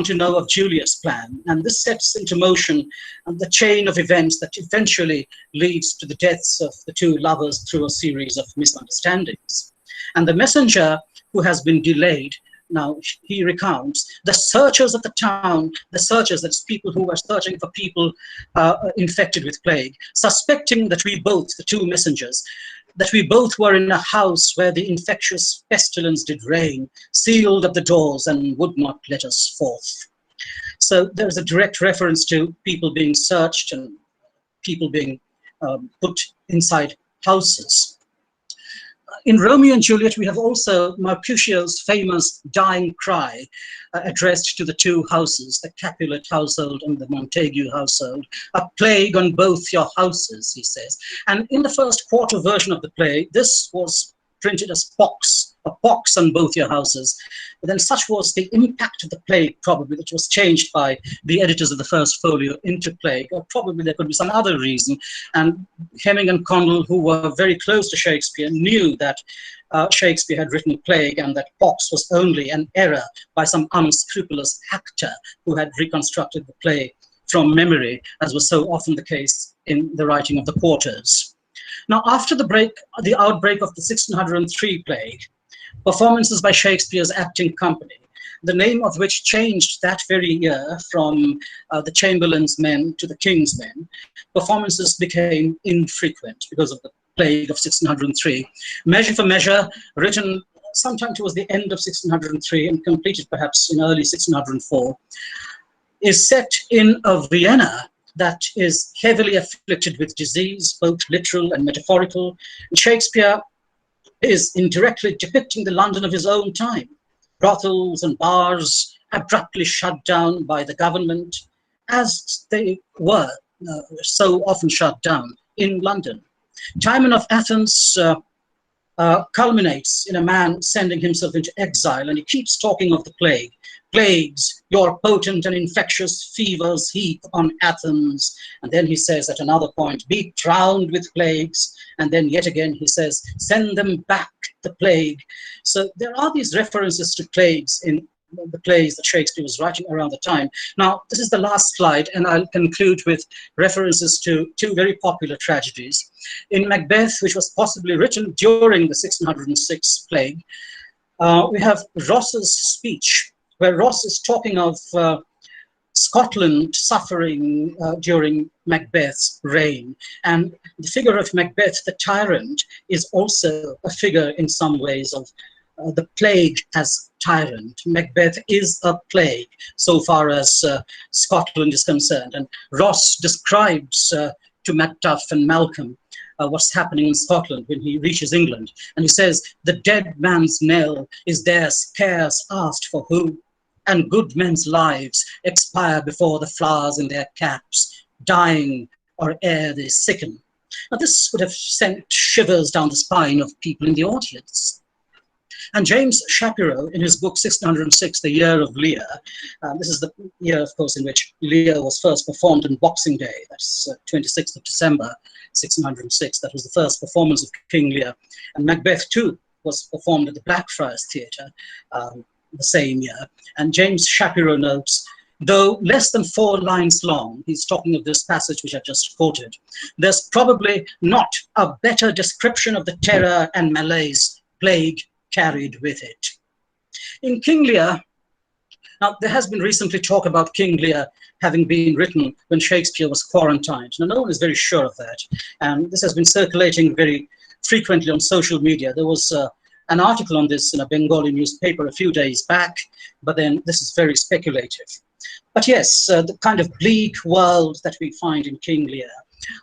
S5: to know of Juliet's plan. And this sets into motion the chain of events that eventually leads to the deaths of the 2 lovers through a series of misunderstandings. And the messenger who has been delayed, now he recounts, the searchers of the town, the searchers, that's people who were searching for people infected with plague, suspecting that we both, the 2 messengers, that we both were in a house where the infectious pestilence did reign, sealed up the doors and would not let us forth. So there's a direct reference to people being searched and people being put inside houses. In Romeo and Juliet, we have also Mercutio's famous dying cry addressed to the two houses, the Capulet household and the Montague household. A plague on both your houses, he says. And in the first quarter version of the play, this was printed as pox, a pox on both your houses. But then such was the impact of the plague, probably, which was changed by the editors of the first folio into plague, or probably there could be some other reason. And Hemming and Condell, who were very close to Shakespeare, knew that Shakespeare had written plague and that pox was only an error by some unscrupulous actor who had reconstructed the play from memory, as was so often the case in the writing of the quarters. Now, after the outbreak of the 1603 plague, performances by Shakespeare's acting company, the name of which changed that very year from the Chamberlain's Men to the King's Men, performances became infrequent because of the plague of 1603. Measure for Measure, written sometime towards the end of 1603 and completed perhaps in early 1604, is set in a Vienna that is heavily afflicted with disease, both literal and metaphorical. And Shakespeare is indirectly depicting the London of his own time. Brothels and bars abruptly shut down by the government, as they were so often shut down in London. Timon of Athens culminates in a man sending himself into exile, and he keeps talking of the plague. Plagues, your potent and infectious fevers heap on Athens. And then he says at another point, be drowned with plagues. And then yet again he says, send them back, the plague. So there are these references to plagues in the plays that Shakespeare was writing around the time. Now, this is the last slide, and I'll conclude with references to two very popular tragedies. In Macbeth, which was possibly written during the 1606 plague, we have Ross's speech, where Ross is talking of Scotland suffering during Macbeth's reign. And the figure of Macbeth, the tyrant, is also a figure in some ways of the plague as tyrant. Macbeth is a plague so far as Scotland is concerned. And Ross describes to Macduff and Malcolm what's happening in Scotland when he reaches England. And he says, the dead man's knell is there scarce asked for who, and good men's lives expire before the flowers in their caps, dying or ere they sicken. Now this would have sent shivers down the spine of people in the audience. And James Shapiro, in his book 1606, The Year of Lear, this is the year, of course, in which Lear was first performed on Boxing Day, that's 26th of December, 1606. That was the first performance of King Lear. And Macbeth, too, was performed at the Blackfriars Theatre the same year. And James Shapiro notes, though less than 4 lines long, he's talking of this passage which I just quoted, there's probably not a better description of the terror and malaise plague carried with it. In King Lear, now there has been recently talk about King Lear having been written when Shakespeare was quarantined. Now no one is very sure of that. And this has been circulating very frequently on social media. There was an article on this in a Bengali newspaper a few days back, but then this is very speculative. But yes, the kind of bleak world that we find in King Lear,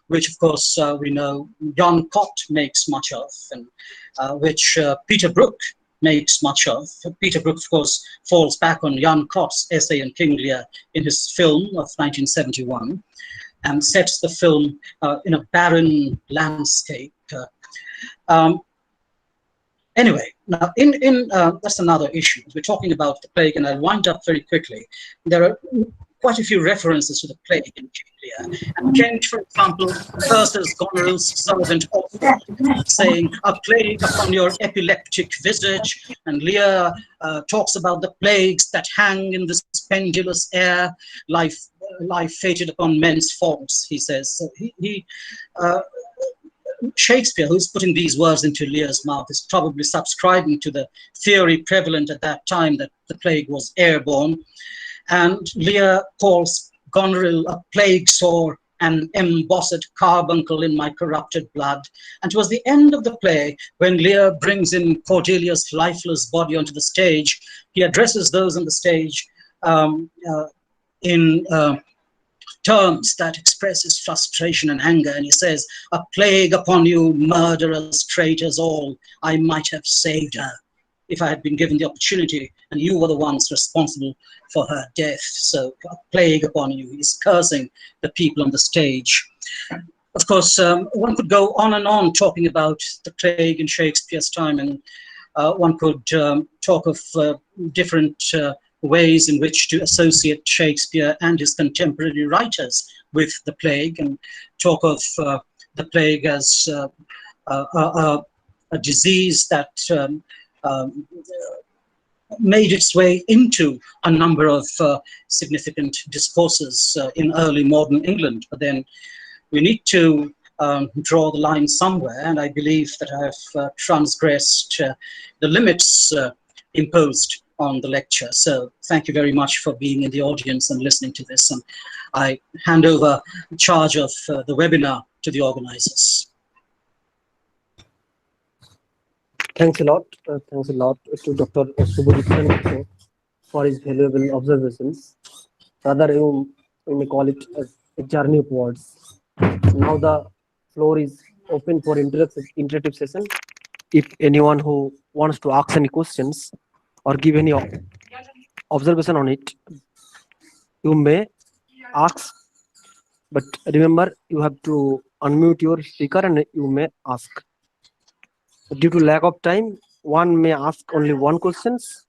S5: which of course we know Jan Kott makes much of, and which Peter Brook makes much of. Peter Brook, of course, falls back on Jan Kott's essay on King Lear in his film of 1971 and sets the film in a barren landscape. Anyway, now that's another issue. We're talking about the plague, and I'll wind up very quickly. There are quite a few references to the plague in King Lear. And Kent, for example, curses Goneril's servant off, saying, a plague upon your epileptic visage. And Lear talks about the plagues that hang in this pendulous air, life fated upon men's faults, he says. So Shakespeare, who's putting these words into Lear's mouth, is probably subscribing to the theory prevalent at that time that the plague was airborne. And Lear calls Goneril a plague sore an embossed carbuncle in my corrupted blood. And towards the end of the play, when Lear brings in Cordelia's lifeless body onto the stage, he addresses those on the stage in terms that express his frustration and anger. And he says, "A plague upon you, murderers, traitors all. I might have saved her if I had been given the opportunity, and you were the ones responsible for her death. So a plague upon you." He's cursing the people on the stage. Of course, one could go on and on talking about the plague in Shakespeare's time, and one could talk of different ways in which to associate Shakespeare and his contemporary writers with the plague, and talk of the plague as a disease that made its way into a number of significant discourses in early modern England. But then we need to draw the line somewhere, and I believe that I've transgressed the limits imposed on the lecture. So thank you very much for being in the audience and listening to this. And I hand over charge of the webinar to the organizers.
S4: Thanks a lot. Thanks a lot to Dr. Subodh for his valuable observations. Rather, you may call it a journey upwards. Now the floor is open for interactive session. If anyone who wants to ask any questions or give any observation on it, you may ask. But remember, you have to unmute your speaker and you may ask. Due to lack of time, one may ask only one questions,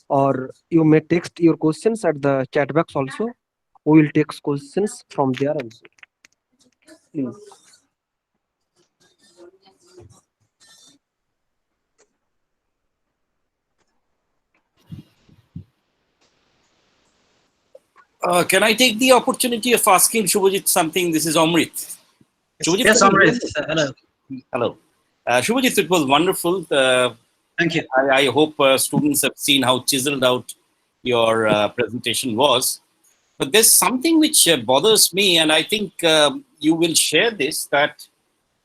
S4: or you may text your questions at the chat box also. We will take questions from there also. Please.
S6: Can I take the opportunity of asking Shubhajit something? This is Amrit. Shubhajit,
S5: Yes, Amrit. Hello.
S6: Hello. Shubhajit, it was wonderful.
S5: Thank you.
S6: I hope students have seen how chiseled out your presentation was. But there's something which bothers me, and I think you will share this, that,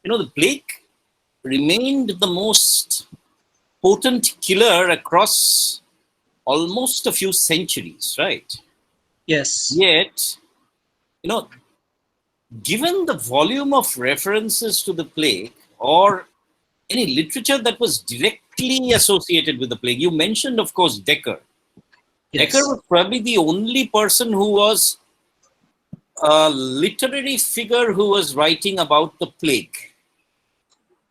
S6: the plague remained the most potent killer across almost a few centuries, right?
S5: Yes.
S6: Yet, given the volume of references to the plague or any literature that was directly associated with the plague, you mentioned, of course, Dekker.
S5: Yes.
S6: Dekker was probably the only person who was a literary figure who was writing about the plague,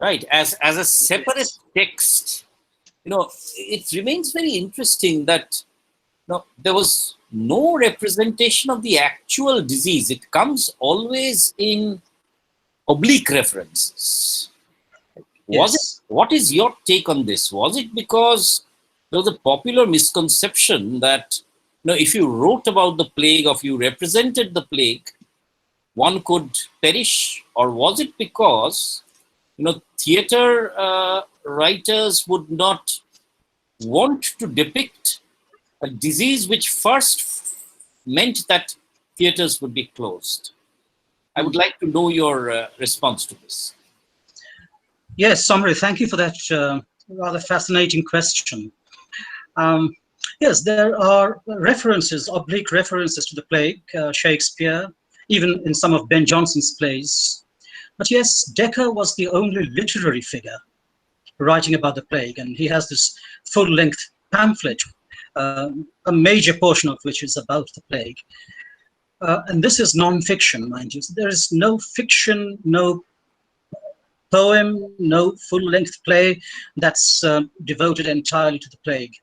S6: right? As a separate text, it remains very interesting that there was no representation of the actual disease. It comes always in oblique references.
S5: Yes.
S6: What is your take on this? Was it because there was a popular misconception that if you wrote about the plague or if you represented the plague, one could perish? Or was it because theater writers would not want to depict a disease which first meant that theaters would be closed? I would like to know your response to this.
S5: Yes, Samri, thank you for that rather fascinating question. Yes, there are references, oblique references to the plague, Shakespeare, even in some of Ben Jonson's plays. But yes, Dekker was the only literary figure writing about the plague, and he has this full-length pamphlet, a major portion of which is about the plague. And this is non-fiction, mind you. There is no fiction, no poem, no full-length play that's devoted entirely to the plague.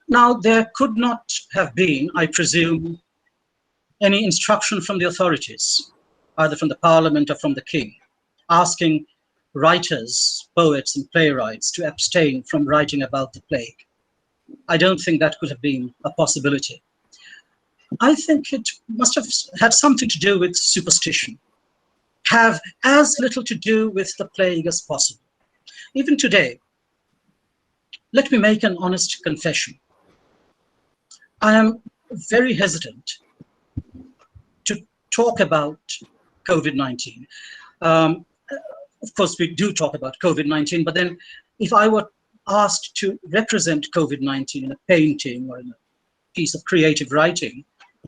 S5: Now, there could not have been, I presume, any instruction from the authorities, either from the parliament or from the king, asking writers, poets and playwrights to abstain from writing about the plague. I don't think that could have been a possibility. I think it must have had something to do with superstition, have as little to do with the plague as possible. Even today, let me make an honest confession. I am very hesitant talk about COVID-19. Of course, we do talk about COVID-19, but then if I were asked to represent COVID-19 in a painting or in a piece of creative writing,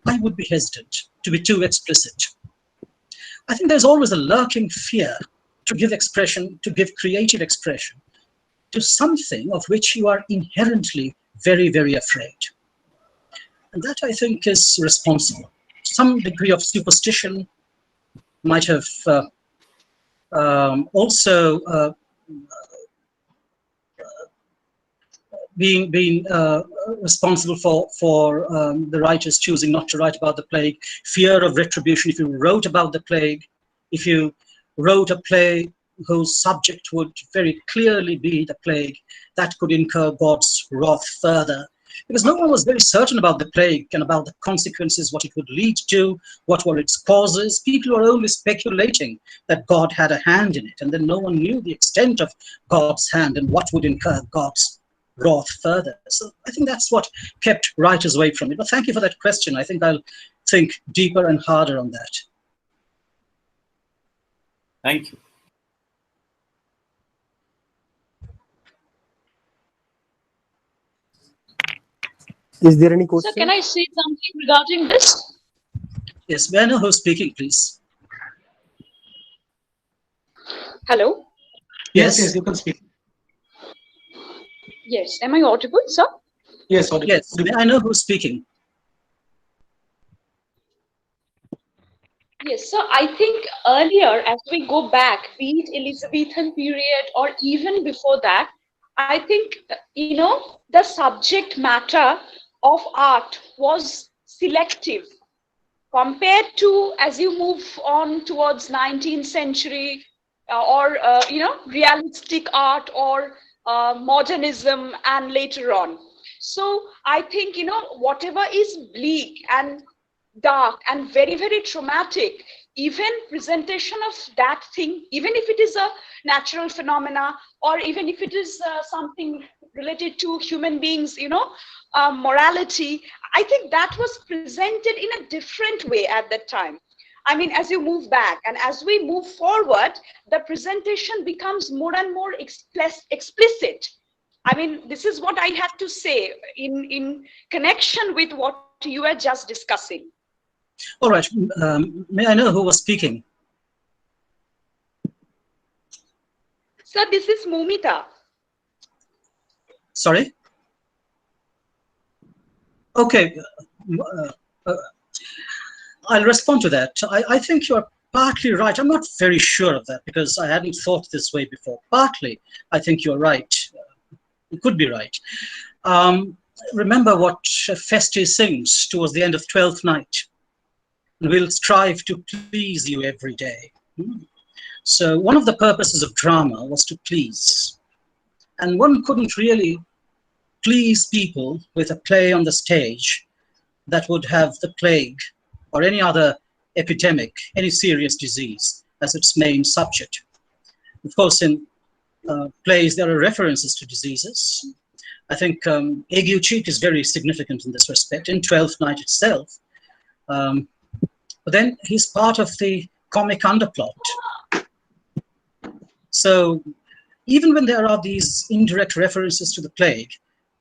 S5: I would be hesitant to be too explicit. I think there's always a lurking fear to give expression, to give creative expression to something of which you are inherently very, very afraid. And that, I think, is responsible. Some degree of superstition might have also being responsible for the writers choosing not to write about the plague, fear of retribution. If you wrote about the plague, if you wrote a play whose subject would very clearly be the plague, that could incur God's wrath further. Because no one was very certain about the plague and about the consequences, what it would lead to, what were its causes. People were only speculating that God had a hand in it, and then no one knew the extent of God's hand and what would incur God's wrath further. So I think that's what kept writers away from it. But thank you for that question. I think I'll think deeper and harder on that.
S6: Thank you.
S4: Is there any question?
S7: So can I say something regarding this?
S5: Yes, may I know who's speaking, please?
S7: Hello?
S2: Yes, you can speak.
S7: Yes. Am I audible, sir?
S2: Yes, audible.
S5: Yes, may I know who's speaking?
S7: Yes, so I think earlier, as we go back, be it Elizabethan period or even before that, I think, the subject matter of art was selective compared to as you move on towards 19th century or, realistic art or modernism and later on. So I think, whatever is bleak and dark and very, very traumatic, even presentation of that thing, even if it is a natural phenomena or even if it is something related to human beings, morality, I think that was presented in a different way at that time. I mean, as you move back and as we move forward, the presentation becomes more and more explicit. I mean, this is what I had to say in connection with what you were just discussing.
S5: All right, may I know who was speaking?
S7: Sir, this is Momita.
S5: Sorry? Okay, I'll respond to that. I think you're partly right. I'm not very sure of that because I hadn't thought this way before. Partly, I think you're right. You could be right. Remember what Feste sings towards the end of Twelfth Night. We'll strive to please you every day. So one of the purposes of drama was to please. And one couldn't really please people with a play on the stage that would have the plague or any other epidemic, any serious disease as its main subject. Of course, in plays, there are references to diseases. I think ague cheek is very significant in this respect in Twelfth Night itself. But then he's part of the comic underplot. So even when there are these indirect references to the plague,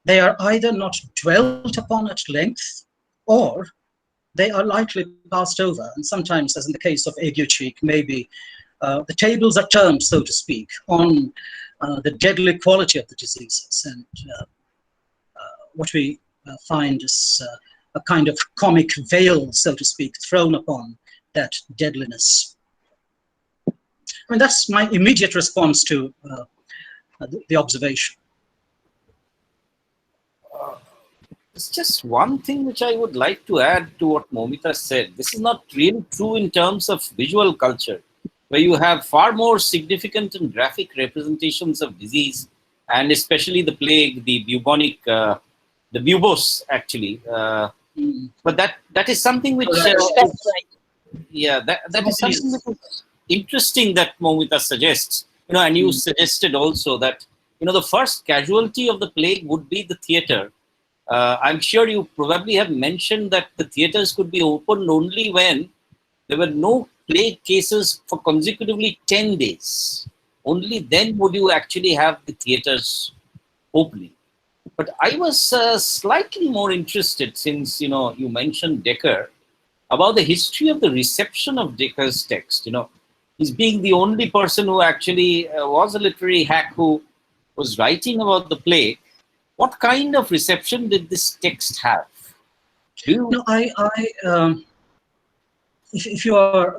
S5: they are either not dwelt upon at length or they are lightly passed over. And sometimes, as in the case of ague cheek, maybe the tables are turned, so to speak, on the deadly quality of the diseases. And what we find is a kind of comic veil, so to speak, thrown upon that deadliness. I mean, that's my immediate response to the observation.
S6: There's just one thing which I would like to add to what Momita said. This is not really true in terms of visual culture, where you have far more significant and graphic representations of disease, and especially the plague, the bubonic, the buboes, actually. But that is something which...
S7: That's right.
S6: Yeah, that is something which is interesting that Momita suggests. And you suggested also that, the first casualty of the plague would be the theater. I'm sure you probably have mentioned that the theaters could be opened only when there were no plague cases for consecutively 10 days. Only then would you actually have the theaters opening. But I was slightly more interested, since you mentioned Decker, about the history of the reception of Decker's text. He's being the only person who actually was a literary hack who was writing about the plague. What kind of reception did this text have?
S5: No, if you are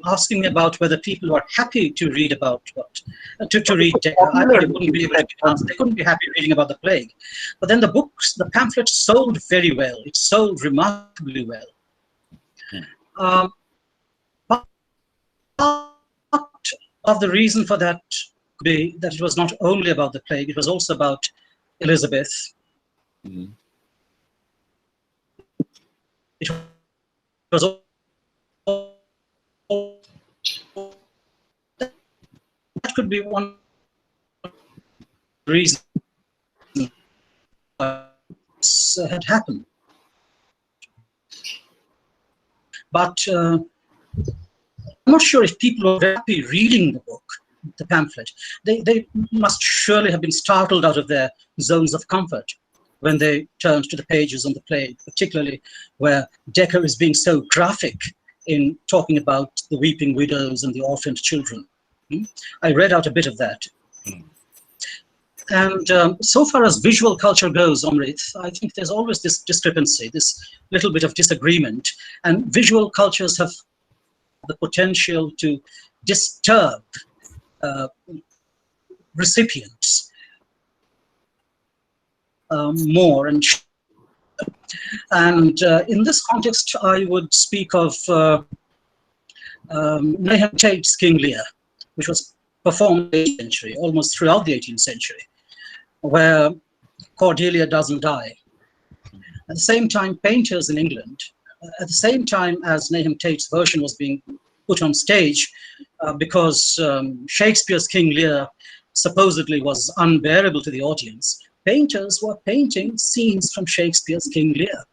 S5: asking me about whether people were happy to read about to read Decker, they wouldn't be able to be answered. They couldn't be happy reading about the plague. But then the pamphlet sold very well. It sold remarkably well. Part of the reason for that could be that it was not only about the plague, it was also about Elizabeth.
S6: Mm-hmm.
S5: It was that could be one reason had happened. But I'm not sure if people were happy reading the book, the pamphlet. They must surely have been startled out of their zones of comfort when they turned to the pages on the plague, particularly where Decker is being so graphic in talking about the weeping widows and the orphaned children. I read out a bit of that. And so far as visual culture goes, Amrit, I think there's always this discrepancy, this little bit of disagreement. And visual cultures have the potential to disturb recipients more. And in this context, I would speak of Nahum Tate's King Lear, which was performed in the 18th century, almost throughout the 18th century, where Cordelia doesn't die. At the same time, painters in England, at the same time as Nahum Tate's version was being put on stage, because Shakespeare's King Lear supposedly was unbearable to the audience, painters were painting scenes from Shakespeare's King Lear.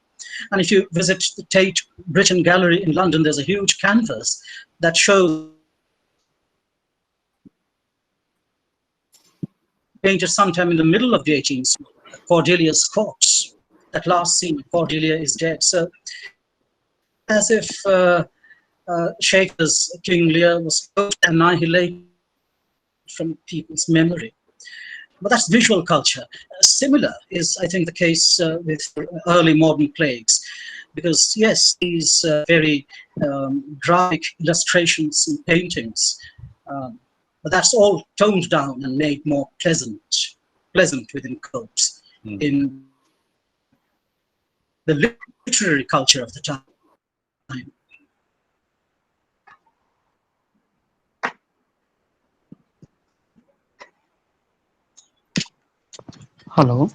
S5: And if you visit the Tate Britain Gallery in London, there's a huge canvas that shows painted sometime in the middle of the 18th century, Cordelia's corpse. That last scene, Cordelia is dead. So as if Shakespeare's King Lear was annihilated from people's memory. But that's visual culture. Similar is, I think, the case with early modern plagues, because yes, these very graphic illustrations and paintings, but that's all toned down and made more pleasant within quotes, in the literary culture of the time.
S8: Hello.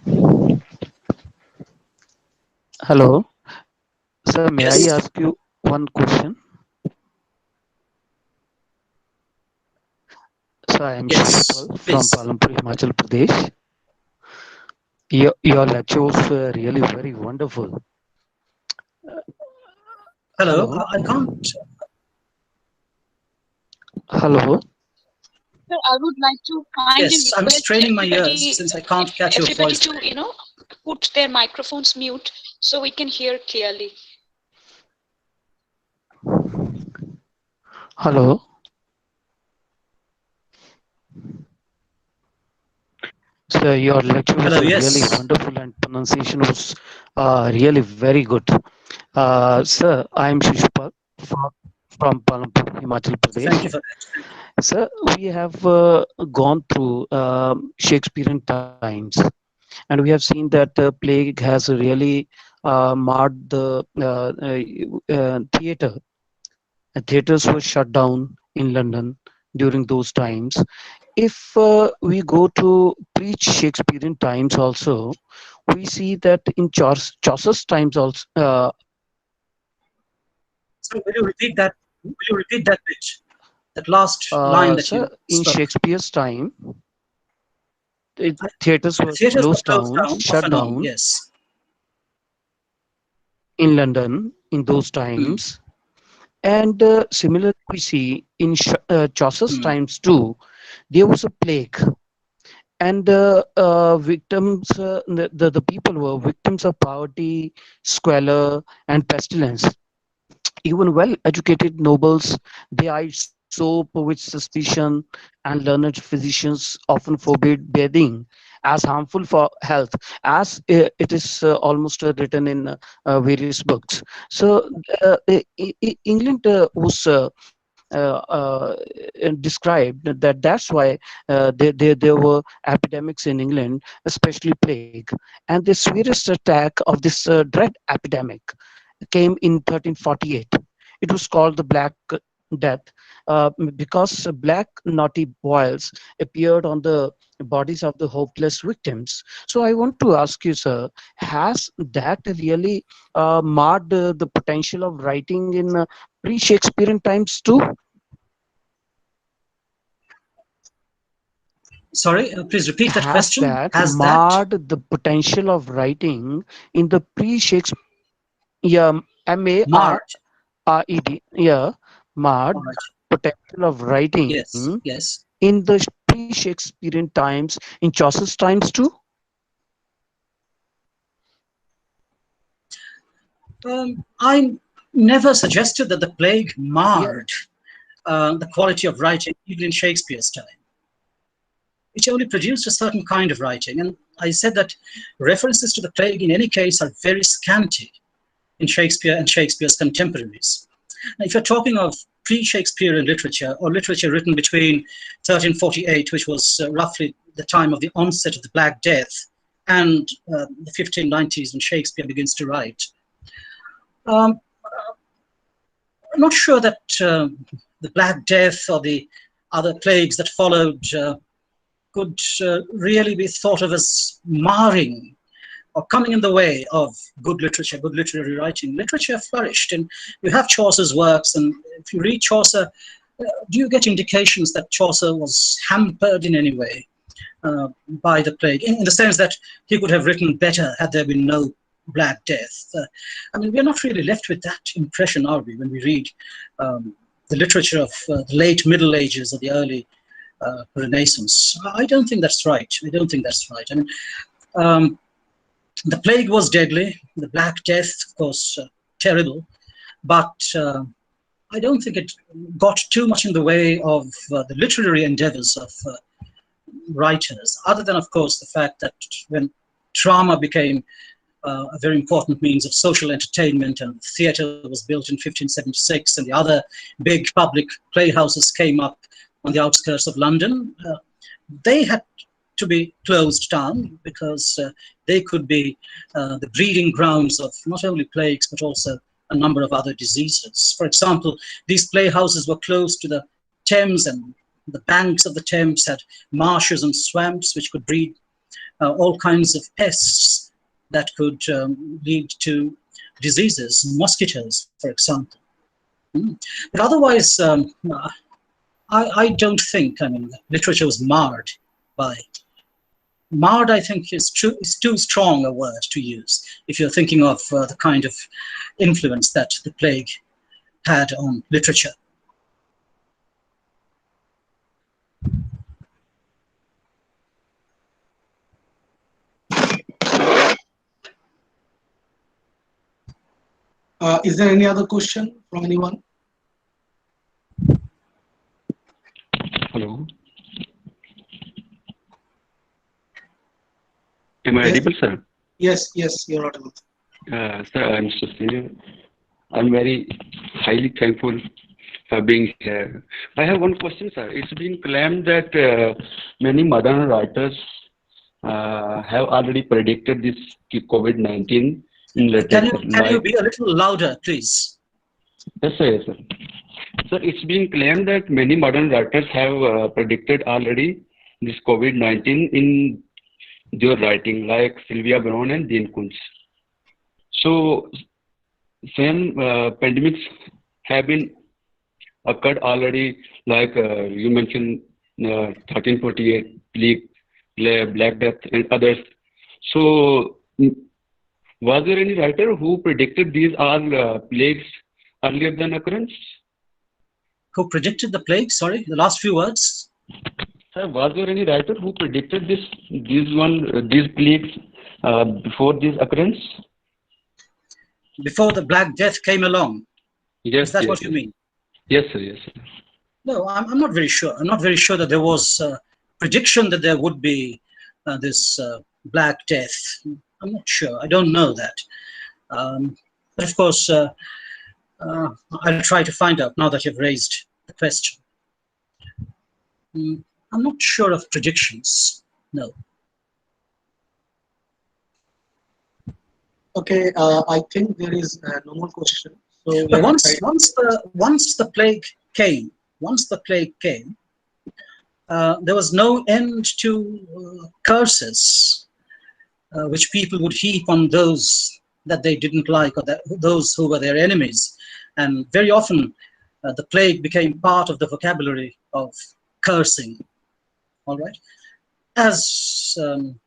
S8: Hello. Sir, may
S5: Yes.
S8: I ask you one question? So I am
S5: Yes,
S8: Shishupal from
S5: please.
S8: Palampur, Himachal Pradesh. Your lectures were really very wonderful.
S5: Hello.
S8: Hello.
S5: I can't.
S8: Hello.
S7: Sir, I would like to kindly
S5: Yes, I'm
S7: request
S5: straining my
S7: everybody,
S5: ears since I can't catch your
S7: everybody
S5: voice.
S7: to, put their microphones mute so we can hear clearly.
S8: Hello. So your lecture was
S5: Hello,
S8: really
S5: yes.
S8: wonderful and pronunciation was really very good. Sir, I am Shishupal from Palampur, Himachal Pradesh.
S5: Thank you for that.
S8: Sir, we have gone through Shakespearean times, and we have seen that the plague has really marred the theatre. Theatres were shut down in London during those times. If we go to pre-Shakespearean times also, we see that in Chaucer's times also.
S5: So will you repeat that? Will you repeat that bit? That last line that you
S8: Sir, in
S5: spoke.
S8: Shakespeare's time, theatres were
S5: Theatres were
S8: closed
S5: closed
S8: down,
S5: down, off
S8: shut
S5: and on,
S8: down
S5: yes.
S8: in London in those times. And similarly, we see in Chaucer's
S5: Hmm.
S8: times too, there was a plague, and victims, the people were victims of poverty, squalor, and pestilence. Even well-educated nobles, they eyed soap with suspicion, and learned physicians often forbade bathing as harmful for health, as it is almost written in various books. So England was described that that's why there were epidemics in England, especially plague. And the severest attack of this dread epidemic came in 1348. It was called the Black Death, because black naughty boils appeared on the bodies of the hopeless victims. So I want to ask you, sir, has that really marred the potential of writing in pre-Shakespearean times too?
S5: Sorry, please repeat that
S8: Has
S5: question.
S8: that
S5: Has that
S8: marred the potential of writing in the pre-Shakespeare, yeah, MARRED,
S5: marred?
S8: yeah, marred
S5: All right.
S8: potential of writing
S5: Yes, yes.
S8: in the pre-Shakespearean times, in Chaucer's times too?
S5: I never suggested that the plague
S8: Yeah,
S5: marred the quality of writing, even in Shakespeare's time. It only produced a certain kind of writing. And I said that references to the plague, in any case, are very scanty in Shakespeare and Shakespeare's contemporaries. Now, if you're talking of pre-Shakespearean literature, or literature written between 1348, which was roughly the time of the onset of the Black Death, and the 1590s when Shakespeare begins to write, um, I'm not sure that the Black Death or the other plagues that followed could really be thought of as marring or coming in the way of good literature, good literary writing. Literature flourished, and you have Chaucer's works, and if you read Chaucer, do you get indications that Chaucer was hampered in any way by the plague, in the sense that he could have written better had there been no Black Death? I mean, we're not really left with that impression, are we, when we read the literature of the late Middle Ages or the early Renaissance? I don't think that's right. I don't think that's right. I mean, um, the plague was deadly, the Black Death, of course, terrible, but I don't think it got too much in the way of the literary endeavors of writers, other than, of course, the fact that when drama became a very important means of social entertainment, and theatre was built in 1576, and the other big public playhouses came up on the outskirts of London, they had to be closed down because they could be the breeding grounds of not only plagues but also a number of other diseases. For example, these playhouses were close to the Thames, and the banks of the Thames had marshes and swamps which could breed all kinds of pests that could lead to diseases, mosquitoes, for example. But otherwise, I don't think, I mean, literature was marred by. Marred, I think, is too strong a word to use if you're thinking of the kind of influence that the plague had on literature.
S2: Is there any other question from anyone?
S9: Hello. Am I
S2: Yes,
S9: audible, sir?
S2: yes, you're audible.
S9: Sir, I'm Sushil. I'm very highly thankful for being here. I have one question, sir. It's been claimed that many modern writers have already predicted this COVID-19 in literature.
S5: Can you
S9: Like,
S5: be a little louder, please?
S9: yes, sir, yes, sir. Sir, it's been claimed that many modern writers have predicted already this COVID-19 in their writing, like Sylvia Brown and Dean Koontz. So, same pandemics have been occurred already, like you mentioned, 1348, Black Death, and others. So, was there any writer who predicted these all plagues earlier than occurrence?
S5: Who predicted the plague? Sorry, the last few words.
S9: Sir, was there any writer who predicted these plagues before this occurrence?
S5: Before the Black Death came along.
S9: Yes,
S5: Is that
S9: yes,
S5: what you
S9: yes.
S5: mean?
S9: Yes, sir. Yes, sir.
S5: No, I'm not very sure. I'm not very sure that there was a prediction that there would be this Black Death. I'm not sure. I don't know that. But of course, I'll try to find out now that you've raised the question. I'm not sure of predictions. No.
S2: Okay, I think there is no more question. So
S5: But
S2: let
S5: once the plague came, there was no end to curses which people would heap on those that they didn't like, or those who were their enemies. And very often, the plague became part of the vocabulary of cursing. All right, as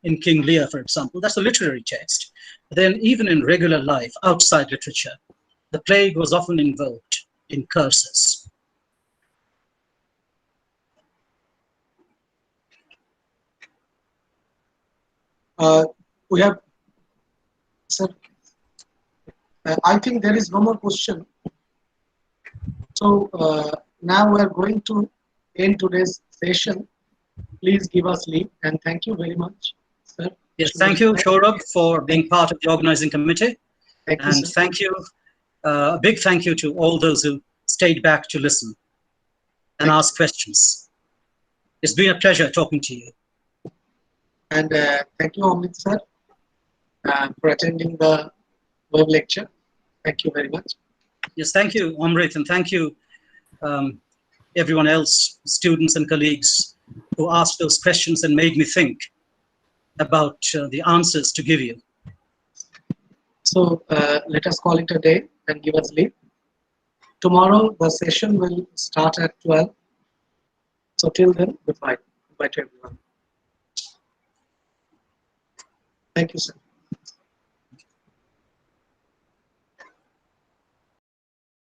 S5: in King Lear, for example, that's a literary text. Then, even in regular life, outside literature, the plague was often invoked in curses.
S2: we have, sir. I think there is no more question. So now we are going to end today's session. Please give us leave and thank you very much, sir.
S5: Yes, thank you, Shorab, for being part of the organizing committee.
S2: Thank you,
S5: And
S2: sir.
S5: thank you, a big thank you to all those who stayed back to listen and ask questions. It's been a pleasure talking to you.
S2: And thank you, Amit sir, for attending the web lecture. Thank you very much.
S5: Yes, thank you, Amrit, and thank you, everyone else, students and colleagues who asked those questions and made me think about the answers to give you.
S2: So let us call it a day and give us leave. Tomorrow the session will start at 12. So till then, goodbye. Goodbye to everyone. Thank you, sir.